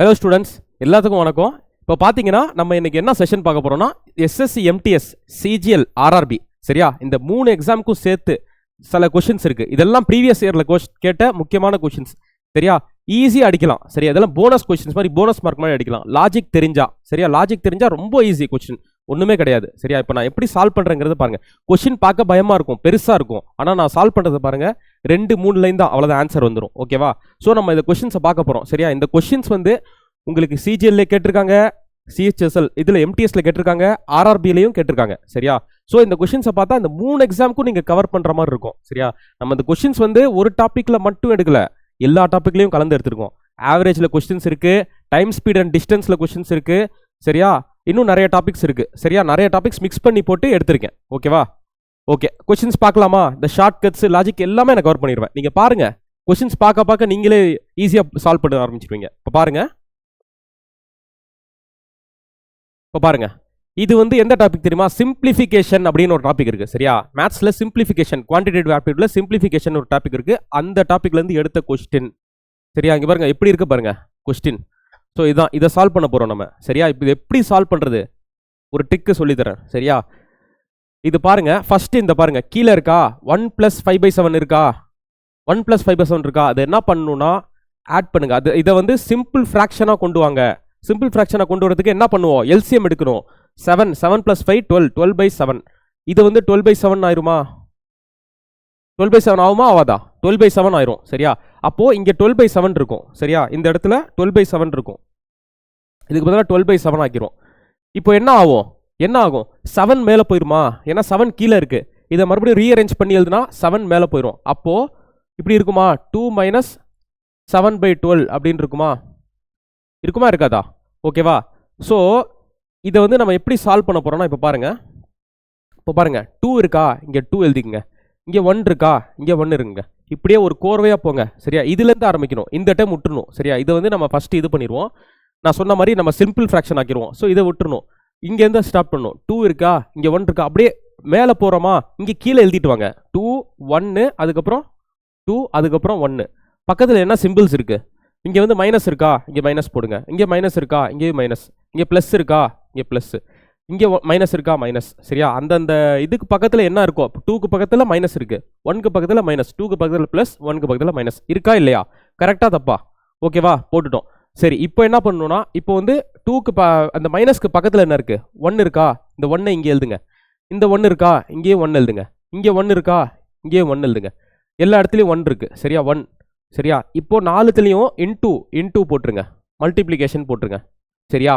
Hello students, எல்லாத்துக்கும் வணக்கம். இப்போ பார்த்தீங்கன்னா நம்ம இன்னைக்கு என்ன செஷன் பார்க்க போறோம்னா எஸ்எஸ்சி எம்டிஎஸ் சிஜிஎல் ஆர்ஆர்பி சரியா, இந்த 3 எக்ஸாமுக்கும் சேர்த்து சில கொஷின்ஸ் இருக்கு. இதெல்லாம் ப்ரீவியஸ் இயர்ல கேட்ட முக்கியமான கொஷின்ஸ் சரியா, ஈஸியாக அடிக்கலாம் சரியா. இதெல்லாம் போனஸ் கொஷின்ஸ் மாதிரி, போனஸ் மார்க் மாதிரி அடிக்கலாம் லாஜிக் தெரிஞ்சா சரியா. லாஜிக் தெரிஞ்சா ரொம்ப ஈஸி கொஷின், ஒன்றுமே கிடையாது சரியா. இப்போ நான் எப்படி சால்வ் பண்ணுறேங்கிறது பாருங்க. கொஷின் பார்க்க பயமா இருக்கும், பெருசாக இருக்கும், ஆனால் நான் சால்வ் பண்ணுறது பாருங்க 2-3 லைன் தான், அவ்வளோதான் ஆன்சர் வந்துடும். ஓகேவா? ஸோ நம்ம இந்த கொஷின்ஸை பார்க்க போகிறோம் சரியா. இந்த கொஷின்ஸ் வந்து உங்களுக்கு சிஜிஎல்ல கேட்டிருக்காங்க, சிஹெச்எஸ்எல் இதில் எம்டிஎஸ்ல கேட்டிருக்காங்க, ஆர்ஆர்பிலையும் கேட்டிருக்காங்க சரியா. ஸோ இந்த கொஷின்ஸை பார்த்தா இந்த 3 எக்ஸாமுக்கும் நீங்கள் கவர் பண்ணுற மாதிரி இருக்கும் சரியா. நம்ம இந்த கொஷின்ஸ் வந்து ஒரு டாப்பிக்கில் மட்டும் எடுக்கல, எல்லா டாப்பிக்லையும் கலந்து எடுத்துருக்கோம். ஆவரேஜில் கொஸ்டின்ஸ் இருக்கு, டைம் ஸ்பீட் அண்ட் டிஸ்டன்ஸில் கொஸ்டின்ஸ் இருக்கு சரியா. இன்னும் நிறைய டாபிக்ஸ் இருக்கு சரியா. நிறைய டாபிக்ஸ் மிக்ஸ் பண்ணி போட்டு எடுத்திருக்கேன். ஓகேவா? ஓகே, கொஸ்டின்ஸ் பார்க்கலாமா? இந்த ஷார்ட் கட்ஸ் லாஜிக் எல்லாமே நான் கவர் பண்ணிடுவேன். நீங்கள் பாருங்க, கொஸ்டின்ஸ் பார்க்க பார்க்க நீங்களே ஈஸியாக சால்வ் பண்ண ஆரம்பிச்சிருவீங்க. இப்போ பாருங்க, இப்போ பாருங்க, இது வந்து எந்த டாபிக் தெரியுமா? சிம்பிளிஃபிகேஷன் அப்படின்னு ஒரு டாபிக் இருக்கு சரியா. மேத்ஸ்ல சிம்பிளிஃபிகேஷன், குவான்டிடேட்டிவ் ஆப்டிடியூட்ல சிம்பிளிஃபிகேஷன் ஒரு டாபிக் இருக்கு. அந்த டாபிக்ல இருந்து எடுத்த கொஸ்டின் சரியா. இங்க பாருங்க எப்படி இருக்கு பாருங்க கொஸ்டின். ஸோ இதான், இதை சால்வ் பண்ண போறோம் நம்ம சரியா. இப்போ இது எப்படி சால்வ் பண்றது ஒரு ட்ரிக்கு சொல்லி தரேன் சரியா. இது பாருங்க, ஃபர்ஸ்ட் இந்த பாருங்க கீழே இருக்கா 1 + 5/7 இருக்கா, 1 + 5/7 இருக்கா. அது என்ன பண்ணணும்னா ஆட் பண்ணுங்க. அது இதை வந்து சிம்பிள் ஃப்ராக்ஷனா கொண்டு வாங்க. சிம்பிள் ஃப்ராக்ஷனை கொண்டு வரதுக்கு என்ன பண்ணுவோம்? எல்சிஎம் எடுக்கணும். 7 + 5 12, 12/7. இது வந்து 12/7 ஆயிருமா? 12/7 ஆகுமா ஆவாதா? 12/7 ஆயிரும் சரியா. அப்போ இங்க 12/7 இருக்கும் சரியா. இந்த இடத்துல 12/7 இருக்கும், இதுக்கு பதிலாக 12/7 ஆக்கிரும். இப்போ என்ன ஆகும்? என்ன ஆகும்? 7 மேலே போயிருமா? ஏன்னா 7 கீழே இருக்கு. இதை மறுபடியும் ரீஅரேஞ்ச் பண்ணி எழுதுனா 7 மேலே போயிடும். அப்போ இப்படி இருக்குமா? 2 - 7/12 அப்படின்னு இருக்குமா? இருக்குமா இருக்காதா? ஓகேவா? ஸோ இதை வந்து நம்ம எப்படி சால்வ் பண்ண போறோம்னா, இப்போ பாருங்க, இப்போ பாருங்க 2 இருக்கா, இங்கே 2 எழுதிக்கங்க. இங்கே 1 இருக்கா, இங்கே 1 இருக்குங்க. இப்படியே ஒரு கோர்வையா போங்க சரியா. இதுலேருந்து ஆரம்பிக்கணும், இந்த டைம் விட்டுருணும் சரியா. இதை வந்து நம்ம ஃபர்ஸ்ட் இது பண்ணிடுவோம். நான் சொன்ன மாதிரி நம்ம சிம்பிள் ஃப்ராக்ஷன் ஆக்கிடுவோம். ஸோ இதை விட்டுருணும், இங்கேருந்து ஸ்டார்ட் பண்ணணும். 2 இருக்கா, இங்கே 1 இருக்கா, அப்படியே மேலே போகிறோமா, இங்கே கீழே எழுதிட்டு வாங்க. 2 1 அதுக்கப்புறம் 2 அதுக்கப்புறம் 1. பக்கத்தில் என்ன சிம்பிள்ஸ் இருக்கு? இங்கே வந்து மைனஸ் இருக்கா, இங்கே மைனஸ் போடுங்க. இங்கே மைனஸ் இருக்கா, இங்கேயும் மைனஸ். இங்கே ப்ளஸ் இருக்கா, இங்கே ப்ளஸ். இங்கே மைனஸ் இருக்கா, மைனஸ் சரியா. அந்தந்த இதுக்கு பக்கத்தில் என்ன இருக்கோ, 2க்கு பக்கத்தில் மைனஸ் இருக்கு, 1க்கு பக்கத்தில் மைனஸ், 2க்கு பக்கத்தில் ப்ளஸ், 1க்கு பக்கத்தில் மைனஸ் இருக்கா இல்லையா? கரெக்டாக தப்பா? ஓகேவா? போட்டுட்டோம். சரி, இப்போ என்ன பண்ணணும்னா, இப்போ வந்து 2க்கு அந்த மைனஸ்க்கு பக்கத்தில் என்ன இருக்கு? 1 இருக்கா, இந்த 1 இங்கே எழுதுங்க. இந்த 1 இருக்கா, இங்கேயும் 1 எழுதுங்க. இங்கே 1 இருக்கா, இங்கேயும் 1 எழுதுங்க. எல்லா இடத்துலையும் 1 இருக்கு சரியா. 1 சரியா. இப்போ 4த்துலையும் இன்டூ போட்டுருங்க, மல்டிப்ளிகேஷன் போட்டுருங்க சரியா.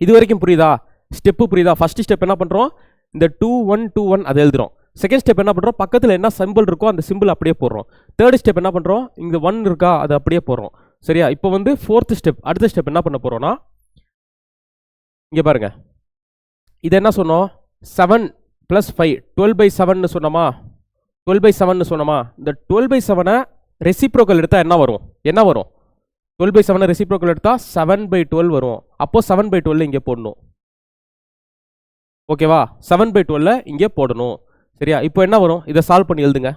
இது வரைக்கும் புரியுதா? ஸ்டெப்பு புரியுதா? ஃபர்ஸ்ட் ஸ்டெப் என்ன பண்றோம்? இந்த 2 1 2 1 அதை எழுதுறோம். செகண்ட் ஸ்டெப் என்ன பண்றோம்? பக்கத்தில் என்ன சிம்பிள் இருக்கோ அந்த சிம்பிள் அப்படியே போடுறோம். தேர்ட் ஸ்டெப் என்ன பண்றோம்? இங்க 1 இருக்கா, அதை அப்படியே போடுறோம் சரியா. இப்போ வந்து ஃபோர்த் ஸ்டெப், அடுத்த ஸ்டெப் என்ன பண்ண போறோம்னா, இங்க பாருங்க, இது என்ன சொன்னோம்? 7 + 5 12/7 சொன்னோமா, 12/7 சொன்னோமா. இந்த 12/7 ரெசிப்ரோக்கல் எடுத்தா என்ன வரும்? என்ன வரும்? 12/7 ரெசிப்ரோக்கல் எடுத்தா 7/12 வரும். அப்போ 7/12 இங்கே போடணும். ஓகேவா? 7/12 இங்கே போடணும் சரியா. இப்போ என்ன வரும்? இதை சால்வ் பண்ணி எழுதுங்க.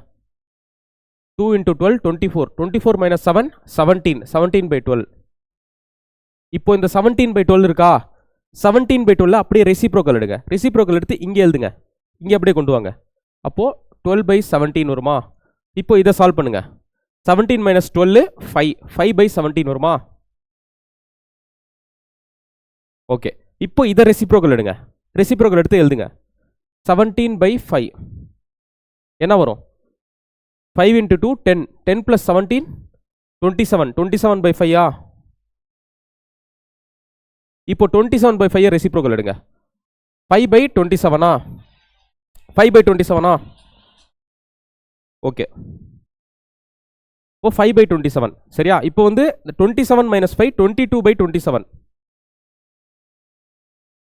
2 × 12 24, 24 - 7 17, 17/12. இப்போ இந்த 17/12 இருக்கா, 17/12 அப்படியே ரெசிப்ரோக்கல் எடுங்க. ரெசிப்ரோக்கல் எடுத்து இங்கே எழுதுங்க, இங்கே அப்படியே கொண்டு வாங்க. அப்போ 12/17 வருமா? இப்போ இதை சால்வ் பண்ணுங்க. 17 - 12 5, 5/17 வருமா? ஓகே, இப்போ இதை ரெசிப்ரோக்கல் எடுங்க. ரெசிப்ரோக்கல் எடுத்து எழுதுங்க. 17/5 என்ன வரும்? 5 × 2 10, 10 + 17 27, 27/5. இப்போ 27/5 ரெசிப்ரோக்கல் எடுங்க. 5/27 5/27. ஓகே, ஓ 5/27 சரியா. இப்போ வந்து 27 - 5 22/27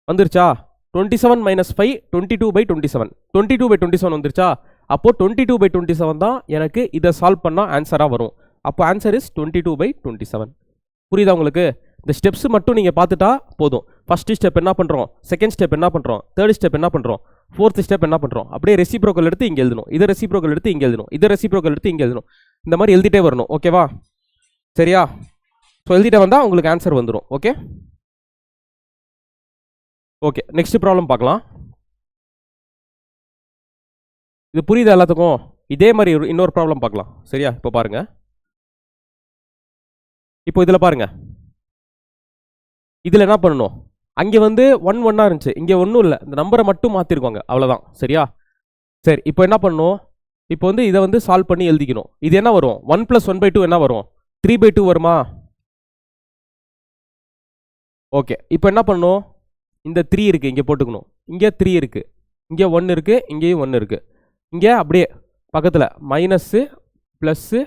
வந்துருச்சா? 27 - 5 22/27, 22/27 வந்துருச்சா? அப்போ 22/27 தான் எனக்கு இதை சால்வ் பண்ணா ஆன்சரா வரும். அப்போ ஆன்சர் இஸ் 22/27. புரியுதா உங்களுக்கு? இந்த ஸ்டெப்ஸ் மட்டும் நீங்க பார்த்துட்டா போதும். ஃபர்ஸ்ட் ஸ்டெப் என்ன பண்றோம், செகண்ட் ஸ்டெப் என்ன பண்றோம், தேர்ட் ஸ்டெப் என்ன பண்றோம், ஃபோர்த் ஸ்டெப் என்ன பண்றோம், அப்படியே ரெசிப்ரோக்கல் எடுத்து இங்க எழுதணும். இதை ரெசிப்ரோக்கல் எடுத்து இங்க எழுதணும். இதை ரெசிப்ரோக்கல் எடுத்து இங்க எழுதணும். இந்த மாதிரி எழுதிட்டே வரணும். ஓகேவா? சரியா? ஸோ எழுதிட்டு வந்தால் உங்களுக்கு ஆன்சர் வந்துடும். ஓகே ஓகே, நெக்ஸ்ட் ப்ராப்ளம் பார்க்கலாம். இது புரியுது எல்லாத்துக்கும்? இதே மாதிரி இன்னொரு ப்ராப்ளம் பார்க்கலாம். சரியா? இப்போ பாருங்க, இப்போ இதில் பாருங்க, இதில் என்ன பண்ணணும், அங்கே வந்து 1 1 இருந்துச்சு, இங்கே ஒன்றும் இல்லை, இந்த நம்பரை மட்டும் மாற்றிருக்கோங்க, அவ்வளோதான். சரியா? சரி, இப்போ என்ன பண்ணணும், இப்போ வந்து இதை வந்து சால்வ் பண்ணி எழுதிக்கணும். இது என்ன வரும், 1 + 1/2 என்ன வரும், 3/2 வருமா? ஓகே, இப்போ என்ன பண்ணணும், இந்த 3 இருக்குது இங்கே போட்டுக்கணும், இங்கே 3 இருக்குது, இங்கே 1 இருக்குது, இங்கேயும் 1 இருக்குது, இங்கே அப்படியே பக்கத்தில் மைனஸ்ஸு ப்ளஸ்ஸு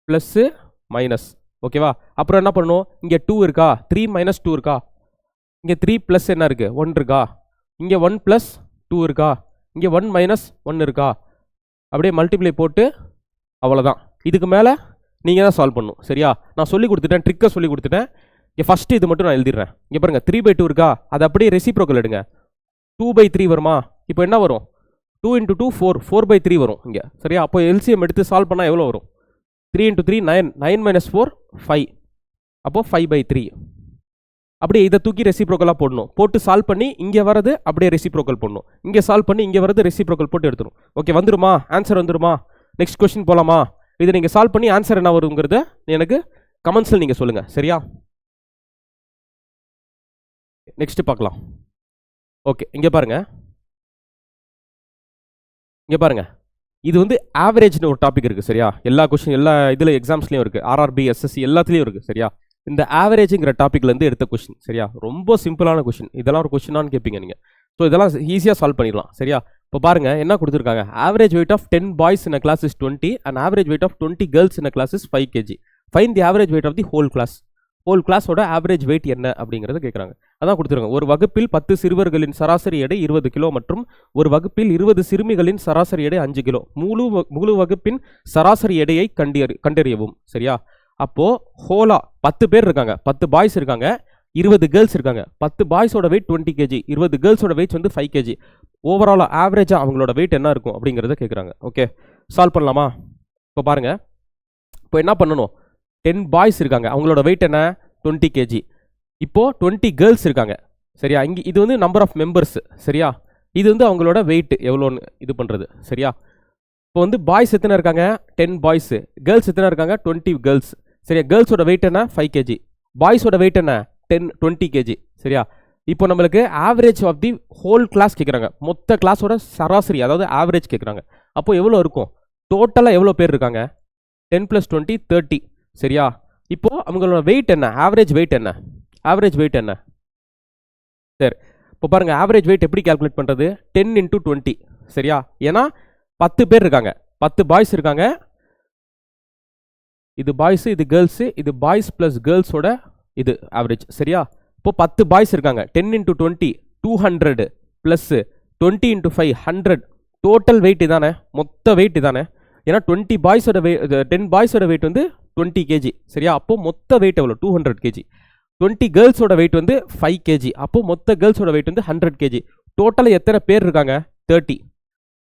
ப்ளஸ்ஸு மைனஸ். ஓகேவா? அப்புறம் என்ன பண்ணணும், இங்கே 2 இருக்கா, 3 - 2 இருக்கா, இங்கே 3 ப்ளஸ் என்ன இருக்குது, 1 இருக்கா, இங்கே 1 + 2 இருக்கா, இங்கே 1 - 1 இருக்கா, அப்படியே மல்டிப்ளை போட்டு அவ்வளோதான். இதுக்கு மேலே நீங்கள் தான் சால்வ் பண்ணணும். சரியா? நான் சொல்லி கொடுத்துட்டேன், ட்ரிக்கை சொல்லி கொடுத்துட்டேன். இங்கே ஃபஸ்ட்டு இது மட்டும் நான் எழுதிடுறேன். இங்கே பாருங்கள், 3/2 இருக்கா, அது அப்படியே ரெசிப்ரோக்கல் எடுங்க, 2/3 வருமா? இப்போ என்ன வரும், 2 × 2 4, 4/3 வரும் இங்கே. சரியா? அப்போ எல்சிஎம் எடுத்து சால்வ் பண்ணால் எவ்வளோ வரும், 3 × 3 9, 9 - 4 5, அப்போது 5/3. அப்படியே இதை தூக்கி ரெசிப்ரோக்கலாக போடணும், போட்டு சால்வ் பண்ணி இங்கே வரது அப்படியே ரெசிப்ரோக்கல் போடணும், இங்கே சால்வ் பண்ணி இங்கே வரது ரெசிப்ரோக்கல் போட்டு எடுத்துடும். ஓகே, வந்துருமா, ஆன்சர் வந்துருமா? நெக்ஸ்ட் கொஸ்டின் போகலாமா? இதை நீங்கள் சால்வ் பண்ணி ஆன்சர் என்ன வருங்கிறத எனக்கு கமெண்ட்ஸில் நீங்கள் சொல்லுங்கள். சரியா? நெக்ஸ்ட் பார்க்கலாம். ஓகே, இங்கே பாருங்க, இங்கே பாருங்க, இது வந்து ஆவரேஜ்னு ஒரு டாபிக் இருக்குது. சரியா? எல்லா கொஸ்டின் எல்லா இதில் எக்ஸாம்ஸ்லையும் இருக்குது, ஆர்ஆர்பி எஸ்எஸ்சி எல்லாத்துலேயும் இருக்குது. சரியா? இந்த ஆவரேஜுங்கிற டாப்பிக்லேருந்து எடுத்த கொஸ்டின். சரியா? ரொம்ப சிம்பிளான கொஸ்டின், இதெல்லாம் ஒரு கொஸ்டினான்னு கேட்பீங்க நீங்கள். ஸோ இதெல்லாம் ஈஸியாக சால்வ் பண்ணிடலாம். சரியா? இப்போ பாருங்கள் என்ன கொடுத்துருக்காங்க, average weight of 10 boys in a class is 20 and average weight of 20 girls in a class is 5 kg. Find the average weight of the whole class. Whole கிளாஸோட ஆவரேஜ் வெயிட் என்ன அப்படிங்கிறத கேட்குறாங்க. அதான் கொடுத்துருக்காங்க, ஒரு வகுப்பில் 10 சிறுவர்களின் சராசரி எடை 20 கிலோ மற்றும் ஒரு வகுப்பில் 20 சிறுமிகளின் சராசரி எடை 5 கிலோ. முழு வகுப்பின் சராசரி எடையை கண்டறியவும். சரியா? அப்போது ஹோலா 10 பேர் இருக்காங்க, 10 பாய்ஸ் இருக்காங்க, 20 கேர்ள்ஸ் இருக்காங்க. 10 பாய்ஸோட வெயிட் 20 kg, 20 கேர்ள்ஸோட வெயிட் வந்து 5 kg. ஓவராலாக ஆவரேஜாக அவங்களோட வெயிட் என்ன இருக்கும் அப்படிங்கிறத கேட்குறாங்க. ஓகே, சால்வ் பண்ணலாமா? இப்போ பாருங்கள், இப்போ என்ன பண்ணணும், 10 பாய்ஸ் இருக்காங்க, அவங்களோட வெயிட் என்ன, 20 kg. இப்போது 20 கேர்ள்ஸ் இருக்காங்க. சரியா? இங்கே இது வந்து நம்பர் ஆஃப் மெம்பர்ஸ். சரியா? இது வந்து அவங்களோட வெயிட் எவ்வளோன்னு இது பண்ணுறது. சரியா? இப்போ வந்து பாய்ஸ் எத்தனை இருக்காங்க, 10 பாய்ஸு, கேர்ள்ஸ் எத்தனை இருக்காங்க, 20 கேர்ள்ஸ். சரியா? கேர்ள்ஸோட வெயிட் என்ன, 5 kg, பாய்ஸோட வெயிட் என்ன, 20 kg. சரியா? இப்போ நம்மளுக்கு average of the whole class கேட்குறாங்க, மொத்த கிளாஸோட சராசரி, அதாவது ஆவரேஜ் கேட்குறாங்க. அப்போ எவ்வளோ இருக்கும், டோட்டலாக எவ்வளோ பேர் இருக்காங்க, 10 + 20 30. சரியா? இப்போது அவங்களோட வெயிட் என்ன, ஆவரேஜ் வெயிட் என்ன, ஆவரேஜ் வெயிட் என்ன? சரி, இப்போ பாருங்கள், ஆவரேஜ் வெயிட் எப்படி கேல்குலேட் பண்ணுறது, 10 × 20. சரியா? ஏன்னா 10 பேர் இருக்காங்க, 10 பாய்ஸ் இருக்காங்க, இது பாய்ஸு, இது கேர்ள்ஸு, இது பாய்ஸ் ப்ளஸ் கேர்ள்ஸோட இது ஆவரேஜ். சரியா? இப்போ 10 பாய்ஸ் இருக்காங்க, 10 × 20 200 ப்ளஸ் 20 × 5 100. டோட்டல் வெயிட் இதானே, மொத்த வெயிட் இதானே. ஏன்னா 20 பாய்ஸோட வெயிட், 10 பாய்ஸோட வெயிட் வந்து 20 kg. சரியா? அப்போ மொத்த வெயிட் எவ்வளோ, 200 kg. 20 கேர்ள்ஸோட வெயிட் வந்து 5 kg. அப்போ மொத்த கேர்ள்ஸோட வெயிட் வந்து 100 kg. டோட்டலாக எத்தனை பேர் இருக்காங்க, 30.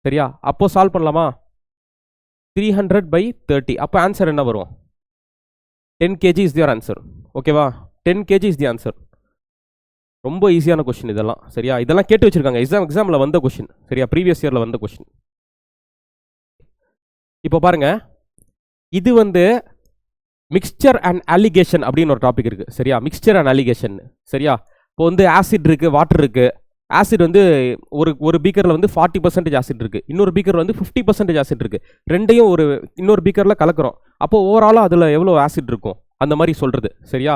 சரியா? அப்போ சால்வ் பண்ணலாமா, 300/30. அப்போ ஆன்சர் என்ன வரும், 10 kg இஸ் தியர் ஆன்சர். ஓகேவா? 10 kg இஸ் தி ஆன்சர். ரொம்ப ஈஸியான கொஸ்டின் இதெல்லாம். சரியா? இதெல்லாம் கேட்டு வச்சிருக்காங்க, எக்ஸாமில் வந்த கொஸ்டின். சரியா? ப்ரீவியஸ் இயரில் வந்த கொஸ்டின். இப்போ பாருங்க, இது வந்து மிக்ஸ்சர் அண்ட் அலிகேஷன் அப்படின்னு ஒரு டாபிக் இருக்குது. சரியா? Mixture and allegation. சரியா? இப்போ வந்து ஆசிட் இருக்குது, வாட்டர் இருக்குது. ஆசிட் வந்து ஒரு பீக்கரில் வந்து 40% ஆசிட் இருக்குது, இன்னொரு பீக்கர் வந்து 50% ஆசிட் இருக்குது. ரெண்டையும் இன்னொரு பீக்கரில் கலக்கிறோம். அப்போ ஓவராலாக அதில் எவ்வளோ ஆசிட் இருக்கும் அந்த மாதிரி சொல்கிறது. சரியா?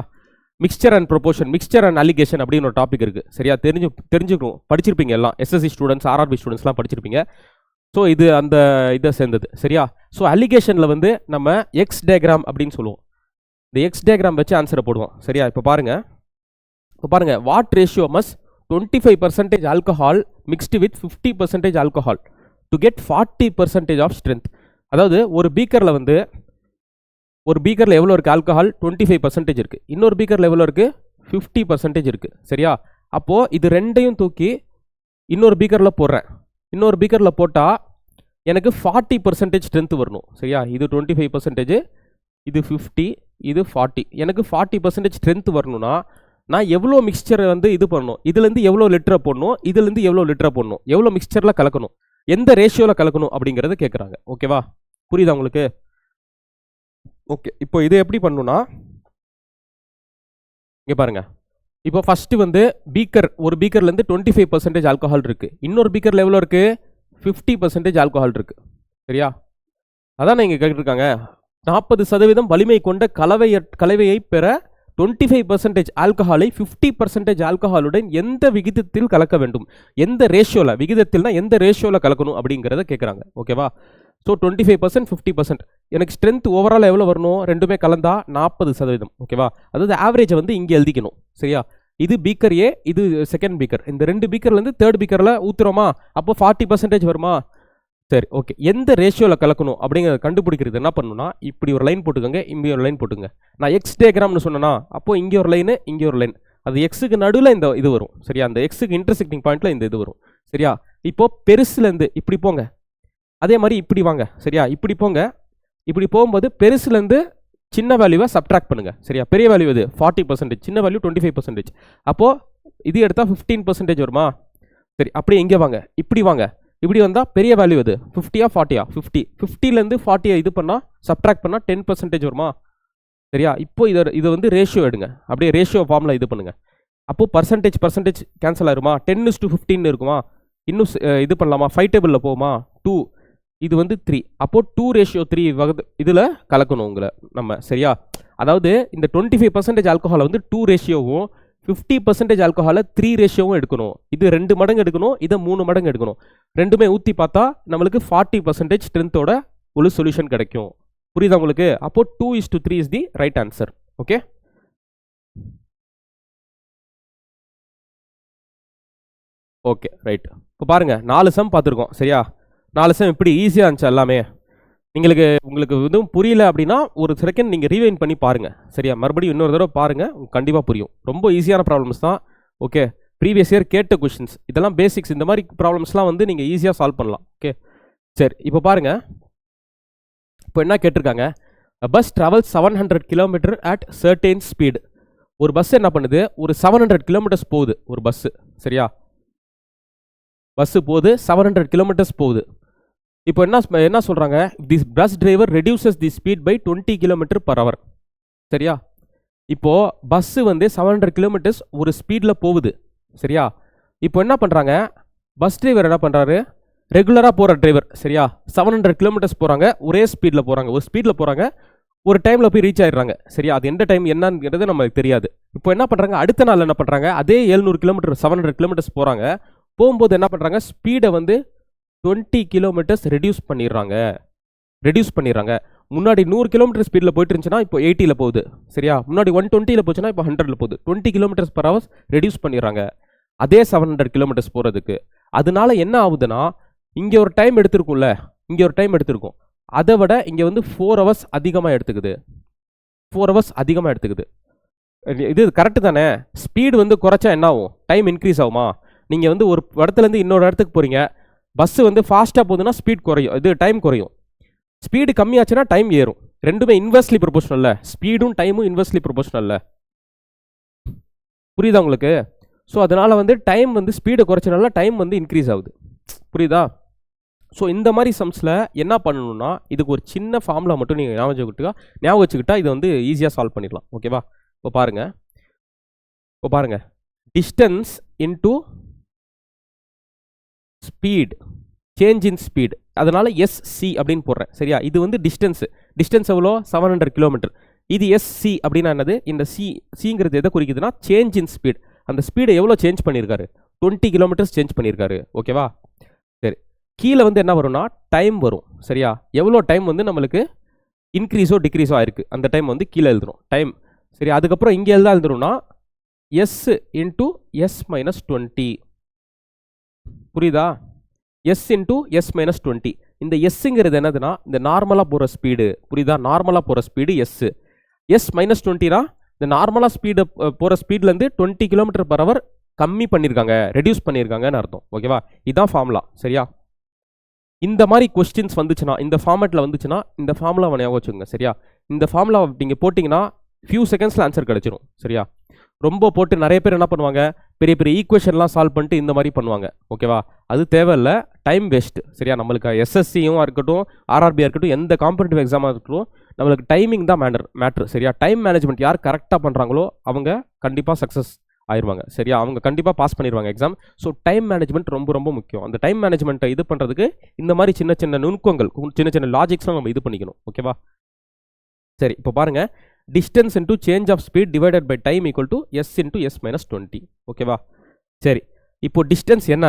Mixture and proportion, mixture and allegation அப்படின்னு ஒரு டாபிக் இருக்குது. சரியா? தெரிஞ்சுக்கணும், படிச்சிருப்பீங்க எல்லாம், எஸ்எஸ்சி ஸ்டூடெண்ட்ஸ், ஆர்ஆர்பி ஸ்டூடெண்ட்ஸ்லாம் படிச்சிருப்பீங்க. ஸோ இது அந்த இதை சேர்ந்தது. சரியா? ஸோ அலிகேஷனில் வந்து நம்ம எக்ஸ் டயக்ராம் அப்படின்னு சொல்லுவோம். இந்த எக்ஸ் டயக்ராம் வச்சு ஆன்சரை போடுவோம். சரியா? இப்போ பாருங்கள், what ratio must 25% alcohol mixed with 50% alcohol to get 40% of strength. அதாவது ஒரு பீக்கரில் எவ்வளோ இருக்குது ஆல்கஹால், 25% இருக்குது. இன்னொரு பீக்கரில் எவ்வளோ இருக்குது, 50% இருக்குது. சரியா? அப்போது இது ரெண்டையும் தூக்கி இன்னொரு பீக்கரில் போடுறேன். இன்னொரு பீக்கரில் போட்டால் எனக்கு 40% ஸ்ட்ரென்த் வரணும். சரியா? இது 25%, இது 50, இது 40. எனக்கு 40% ஸ்ட்ரென்த் வரணும்னா நான் எவ்வளோ மிக்சரை வந்து இது பண்ணணும், இதுலேருந்து எவ்வளோ லிட்டரை போடணும், இதுலேருந்து எவ்வளோ லிட்டரை போடணும், எவ்வளோ மிக்சரில் கலக்கணும், எந்த ரேஷியோவில் கலக்கணும் அப்படிங்கிறத கேட்குறாங்க. ஓகேவா, புரியுதா உங்களுக்கு? ஓகே, இப்போ இது எப்படி பண்ணணும்னா இங்கே பாருங்க. இப்போ ஃபஸ்ட்டு வந்து பீக்கர், ஒரு பீக்கர்லேருந்து 25% ஆல்கஹால் இருக்குது, இன்னொரு பீக்கரில் எவ்வளோ இருக்குது, 50% ஆல்கஹால் இருக்குது. சரியா, அதான் இங்கே கேட்டிருக்காங்க. 40% வலிமை கொண்ட கலவையை பெற 25% ஆல்கஹாலை 50% ஆல்கஹாலுடன் எந்த விகிதத்தில் கலக்க வேண்டும், எந்த ரேஷியோவில், விகிதத்தில்னா எந்த ரேஷியோவில் கலக்கணும் அப்படிங்கிறத கேட்குறாங்க. ஓகேவா, ஸோ 25% 50%. எனக்கு ஸ்ட்ரென்த் ஓவரால் எவ்வளோ வரணும், ரெண்டுமே கலந்தா 40%. ஓகேவா, அதாவது ஆவரேஜை வந்து இங்கே எழுதிக்கணும். சரியா, இது பீக்கர் ஏ, இது செகண்ட் பீக்கர், இந்த ரெண்டு பீக்கர்லேருந்து தேர்ட் பீக்கரில் ஊற்றுறோமா, அப்போ 40% வருமா. சரி, ஓகே, எந்த ரேஷியோவில் கலக்கணும் அப்படிங்கிறத கண்டுபிடிக்கிறது என்ன பண்ணணும்னா, இப்படி ஒரு லைன் போட்டுக்கோங்க, இங்கே ஒரு லைன் போட்டுங்க. நான் எக்ஸ் டயக்ராம்னு சொன்னேன்னா அப்போ இங்கே ஒரு லைனு, இங்கே ஒரு லைன், அது எக்ஸுக்கு நடுவில் இந்த இது வரும். சரியா, அந்த எக்ஸுக்கு இன்டர்செக்டிங் பாயிண்ட்ல இந்த இது வரும். சரியா, இப்போ பெருசுலேருந்து இப்படி போங்க, அதே மாதிரி இப்படி வாங்க. சரியா, இப்படி போங்க, இப்படி போகும்போது பெருசுலேருந்து சின்ன வேல்யூவை சப்ட்ராக்ட் பண்ணுங்க. சரியா, பெரிய வேல்யூ இது 40%, சின்ன வேல்யூ 25%. அப்போது இது எடுத்தால் 15% வருமா. சரி, அப்படியே இங்கே வாங்க, இப்படி வாங்க, இப்படி வந்தால் பெரிய வேல்யூ இது 50 40 50, 50லேருந்து 40 இது பண்ணால் சப்ட்ராக்ட் பண்ணால் 10% வருமா. சரியா, இப்போ இதை வந்து ரேஷியோ எடுங்க, அப்படியே ரேஷியோ ஃபார்மில் இது பண்ணுங்க. அப்போது பர்சன்டேஜ் கேன்சல் ஆயிருமா, 10:15 இருக்குமா. இன்னும் இது பண்ணலாமா, 5 டேபிளில் போகுமா, 2, இது வந்து 3, அப்போது 2:3 இதில் கலக்கணும் உங்களை நம்ம. சரியா, அதாவது இந்த 25% ஆல்கஹாலை வந்து 2 ரேஷியோவும் 50% ஆல்கஹாலை 3 ரேஷியோவும் எடுக்கணும். இது 2 மடங்கு எடுக்கணும், இதை 3 மடங்கு எடுக்கணும். ரெண்டுமே ஊற்றி பார்த்தா நம்மளுக்கு 40% ஸ்ட்ரென்த்தோட ஒரு சொல்யூஷன் கிடைக்கும். புரியுதா உங்களுக்கு? அப்போ 2:3 is the right answer. Okay, okay right. இப்போ பாருங்க 4 சம் பார்த்துருக்கோம். சரியா, 4 சம் இப்படி ஈஸியாக இருந்துச்சு எல்லாமே. உங்களுக்கு எதுவும் புரியல அப்படின்னா ஒரு செகண்ட் நீங்கள் ரீவைண்ட் பண்ணி பாருங்கள். சரியா, மறுபடியும் இன்னொரு தடவை பாருங்கள், கண்டிப்பாக புரியும். ரொம்ப ஈஸியான ப்ராப்ளம்ஸ் தான். ஓகே, ப்ரீவியஸ் இயர் கேட்ட கொஷின்ஸ் இதெல்லாம் பேசிக்ஸ். இந்த மாதிரி ப்ராப்ளம்ஸ்லாம் வந்து நீங்கள் ஈஸியாக சால்வ் பண்ணலாம். ஓகே, சரி, இப்போ பாருங்கள். இப்போ என்ன கேட்டிருக்காங்க, bus travels 700 km at certain speed. ஒரு பஸ் என்ன பண்ணுது, ஒரு 700 km போகுது ஒரு பஸ்ஸு. சரியா, பஸ்ஸு போகுது 700 km போகுது. இப்போ என்ன சொல்கிறாங்க, this bus driver reduces the speed by 20 km/h. சரியா, இப்போது பஸ்ஸு வந்து 700 km ஒரு ஸ்பீடில் போகுது. சரியா, இப்போ என்ன பண்ணுறாங்க, பஸ் டிரைவர் என்ன பண்ணுறாரு, ரெகுலராக போகிற டிரைவர். சரியா, 700 km போகிறாங்க, ஒரே ஸ்பீடில் போகிறாங்க, ஒரு ஸ்பீடில் போகிறாங்க, ஒரு டைமில் போய் ரீச் ஆகிடுறாங்க. சரியா, அது எந்த டைம் என்னங்கிறது நமக்கு தெரியாது. இப்போ என்ன பண்ணுறாங்க, அடுத்த நாள் என்ன பண்ணுறாங்க, அதே 700 km 700 km போகிறாங்க. போகும்போது என்ன பண்ணுறாங்க, ஸ்பீடை வந்து 20 km ரெடியூஸ் பண்ணிடுறாங்க. முன்னாடி 100 km ஸ்பீடில் போயிட்டு இருந்துச்சுன்னா இப்போ 80ல் போகுது. சரியா, முன்னாடி 120ல் போச்சுன்னா இப்போ 100ல் போகுது. 20 km/h ரெடியூஸ் பண்ணிடுறாங்க அதே 700 km போகிறதுக்கு. அதனால என்ன ஆகுதுன்னா, இங்கே ஒரு டைம் எடுத்திருக்கும்ல, இங்கே ஒரு டைம் எடுத்திருக்கும், அதை விட இங்கே வந்து 4 hours அதிகமாக எடுத்துக்குது. 4 hours அதிகமாக எடுத்துக்குது. இது கரெக்டு தானே? ஸ்பீடு வந்து குறைச்சா என்ன ஆகும், டைம் இன்க்ரீஸ் ஆகுமா. நீங்கள் வந்து ஒரு இடத்துலேருந்து இன்னொரு இடத்துக்கு போகிறீங்க, பஸ்ஸு வந்து ஃபாஸ்ட்டாக போகுதுன்னா ஸ்பீட் குறையும், இது டைம் குறையும். ஸ்பீடு கம்மியாச்சுன்னா டைம் ஏறும். ரெண்டுமே இன்வெர்ஸ்லி ப்ரொபோஷனல்ல, ஸ்பீடும் டைமும் இன்வெர்ஸ்லி ப்ரொபோஷனல்ல. புரியுதா உங்களுக்கு? ஸோ அதனால் வந்து டைம் வந்து ஸ்பீடை குறைச்சனால டைம் வந்து இன்க்ரீஸ் ஆகுது. புரியுதா? ஸோ இந்த மாதிரி சம்ஸில் என்ன பண்ணணும்னா, இதுக்கு ஒரு சின்ன ஃபார்முலா மட்டும் நீங்கள் ஞாபகம் வச்சுக்கிட்டா இதை வந்து ஈஸியாக சால்வ் பண்ணிடலாம். ஓகேவா? இப்போ பாருங்கள், distance into speed, change in speed, அதனால் எஸ்சி அப்படின்னு போடுறேன். சரியா, இது வந்து டிஸ்டன்ஸ் எவ்வளோ, 700 km. இது எஸ்சி அப்படின்னா என்னது, இந்த சிங்கிறது எதை குறிக்குதுன்னா சேஞ்ச் இன் ஸ்பீட். அந்த ஸ்பீடை எவ்வளோ சேஞ்ச் பண்ணியிருக்காரு, 20 km சேஞ்ச் பண்ணியிருக்காரு. ஓகேவா? சரி, கீழே வந்து என்ன வரும்னா டைம் வரும். சரியா, எவ்வளோ டைம் வந்து நம்மளுக்கு இன்க்ரீஸோ டிக்ரீஸோ ஆயிருக்கு, அந்த டைம் வந்து கீழே எழுதுறோம் டைம். சரி, அதுக்கப்புறம் இங்கே எழுதுறோம்னா எஸ் இன்டூ எஸ் மைனஸ் 20. புரியுதா? S into S minus 20. இந்த எஸ்ஸுங்கிறது என்னதுன்னா இந்த நார்மலாக போகிற ஸ்பீடு. புரியுதா? நார்மலாக போகிற ஸ்பீடு எஸ். எஸ் மைனஸ் 20னா இந்த நார்மலாக ஸ்பீடு போகிற ஸ்பீட்லேருந்து 20 km/h கம்மி பண்ணியிருக்காங்க, ரெடியூஸ் பண்ணியிருக்காங்கன்னு அர்த்தம். ஓகேவா? இதுதான் ஃபார்முலா. சரியா? இந்த மாதிரி கொஸ்டின்ஸ் வந்துச்சுன்னா, இந்த ஃபார்மேட்டில் வந்துச்சுன்னா, இந்த ஃபார்முலா ஞாபகம் வச்சுக்கோங்க. சரியா? இந்த ஃபார்முலா நீங்கள் போட்டிங்கன்னா ஃபியூ செகண்ட்ஸில் ஆன்சர் கிடச்சிரும். சரியா? ரொம்ப போட்டு நிறைய பேர் என்ன பண்ணுவாங்க, பெரிய பெரிய ஈக்குவேஷன்லாம் சால்வ் பண்ணிட்டு இந்த மாதிரி பண்ணுவாங்க. ஓகேவா? அது தேவையில்லை, டைம் வேஸ்ட்டு. சரியா? நம்மளுக்கு எஸ்எஸ்சியும் இருக்கட்டும், ஆர்ஆர்பியாக இருக்கட்டும், எந்த காம்படிட்டிவ் எக்ஸாமாக இருக்கட்டும், நம்மளுக்கு டைமிங் தான் மேட்ரு. சரியா? டைம் மேனேஜ்மெண்ட் யார் கரெக்டாக பண்ணுறாங்களோ அவங்க கண்டிப்பாக சக்ஸஸ் ஆயிடுவாங்க. சரியா? அவங்க கண்டிப்பாக பாஸ் பண்ணிடுவாங்க எக்ஸாம். ஸோ டைம் மேனேஜ்மெண்ட் ரொம்ப ரொம்ப முக்கியம். அந்த டைம் மேனேஜ்மெண்ட்டை இது பண்ணுறதுக்கு இந்த மாதிரி சின்ன சின்ன நுணுக்கங்கள், சின்ன சின்ன லாஜிக்ஸ்லாம் நம்ம இது பண்ணிக்கணும். ஓகேவா? சரி, இப்போ பாருங்கள், distance into change of speed divided by time equal to s into s minus 20. ஓகேவா? சரி, இப்போ distance என்ன?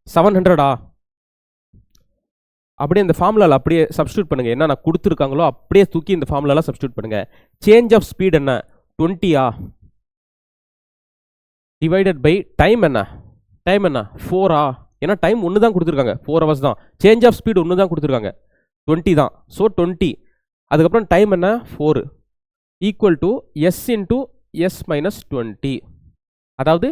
700 அப்படியே இந்த ஃபார்முலாவில் அப்படியே சப்ஸ்டியூட் பண்ணுங்க. என்ன நான் கொடுத்துருக்காங்களோ அப்படியே தூக்கி இந்த ஃபார்முலாவில் சப்ஸ்டியூட் பண்ணுங்க. சேஞ்ச் ஆஃப் ஸ்பீட் என்ன? 20 டிவைடட் பை டைம் என்ன? 4 ஏன்னா டைம் ஒன்று தான் கொடுத்துருக்காங்க, 4 hours தான். சேஞ்ச் ஆஃப் ஸ்பீட் ஒன்று தான் கொடுத்துருக்காங்க, 20 தான். ஸோ 20, அதுக்கப்புறம் டைம் என்ன? 4 equal to S into S minus 20. அதாவது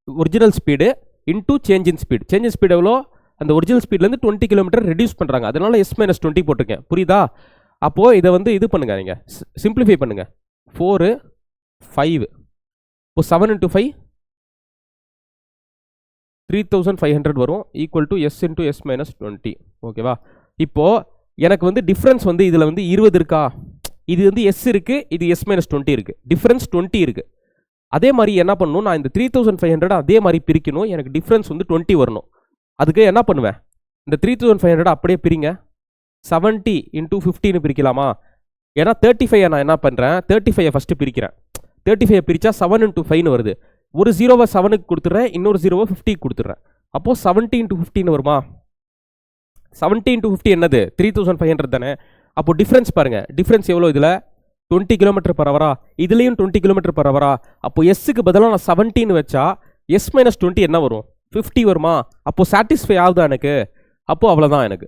original speed into change in speed. Change in speed எவ்வளோ? அந்த ஒரிஜினல் ஸ்பீட்லேருந்து 20 km ரெடியூஸ் பண்ணுறாங்க, அதனால எஸ் மைனஸ் 20 போட்டிருக்கேன். புரியுதா? அப்போது இதை வந்து இது பண்ணுங்கள், நீங்கள் சிம்பிளிஃபை பண்ணுங்கள். 4 5 இப்போ 7 into 5 3500 வரும், equal to S into S minus 20. ஓகேவா? இப்போது எனக்கு வந்து டிஃப்ரென்ஸ் வந்து இதில் வந்து 20 இருக்கா, இது வந்து எஸ் இருக்குது, இது எஸ் மைனஸ் 20 இருக்குது, டிஃப்ரென்ஸ் 20 இருக்குது. அதே மாதிரி என்ன பண்ணணும், நான் இந்த 3500 அதே மாதிரி பிரிக்கணும், எனக்கு டிஃப்ரென்ஸ் வந்து 20 வரணும். அதுக்கு என்ன பண்ணுவேன், இந்த 3500 அப்படியே பிரிங்க, 70 into 15 பிரிக்கலாமா? ஏன்னா 35 நான் என்ன பண்ணுறேன், 35 ஃபஸ்ட்டு பிரிக்கிறேன். 35 பிரித்தா 7 into 5 வருது. ஒரு 0வை 7க்கு கொடுத்துட்றேன், இன்னொரு 0வை 50க்கு கொடுத்துட்றேன். அப்போது 70 into 15 வருமா? 70 into 50 என்னது? 3500 தானே. அப்போது டிஃப்ரென்ஸ் பாருங்கள், டிஃப்ரென்ஸ் எவ்வளோ? இதில் 20 km/h, இதுலேயும் 20 km/h. அப்போது எஸ்ஸுக்கு பதிலாக நான் 17 வச்சா எஸ் மைனஸ் 20 என்ன வரும்? 50 வருமா? அப்போது சாட்டிஸ்ஃபை ஆகுதா எனக்கு? அப்போது அவ்வளோதான் எனக்கு.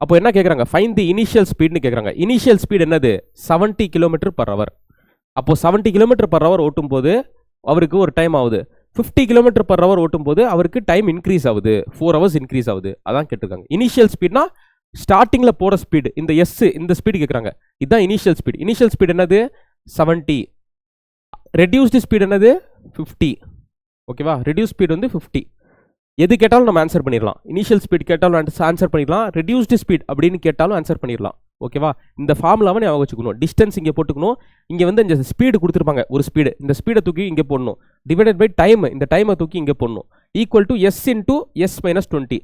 அப்போ என்ன கேட்குறாங்க, ஃபைன் தி இனிஷியல் ஸ்பீட்னு கேட்குறாங்க. இனிஷியல் ஸ்பீட் என்னது? 70 km/h. அப்போது 70 km/h ஓட்டும் போது அவருக்கு ஒரு டைம் ஆகுது. 50 km/h ஓட்டும் போது அவருக்கு டைம் இன்க்ரீஸ் ஆகுது, 4 hours இன்க்ரீஸ் ஆகுது. அதான் கேட்டிருக்காங்க. இனிஷியல் ஸ்பீட்னா ஸ்டார்டிங்கில் போகிற ஸ்பீடு, இந்த எஸ் இந்த ஸ்பீடு கேட்குறாங்க. இதுதான் இனிஷியல் ஸ்பீட். இனிஷியல் ஸ்பீட் என்னது? 70. ரெடியூஸ்டு ஸ்பீட் என்னது? 50. ஓகேவா? ரெடியூஸ் ஸ்பீட் வந்து 50. எது கேட்டாலும் நம்ம ஆன்சர் பண்ணிடலாம். இனிஷியல் ஸ்பீட் கேட்டாலும் ஆன்சர் பண்ணிடலாம், ரெடியூஸ்டு ஸ்பீட் அப்படின்னு கேட்டாலும் ஆன்சர் பண்ணிடலாம். ஓகேவா? இந்த ஃபார்முலாவை ஞாபகம் வச்சுக்கணும். டிஸ்டன்ஸ் இங்கே போட்டுக்கணும், இங்கே வந்து இந்த ஸ்பீடு கொடுத்துருப்பாங்க ஒரு ஸ்பீடு, இந்த ஸ்பீடை தூக்கி இங்கே போடணும், டிவைடட் பை டைம், இந்த டைமை தூக்கி இங்கே போடணும், equal to S into S minus 20.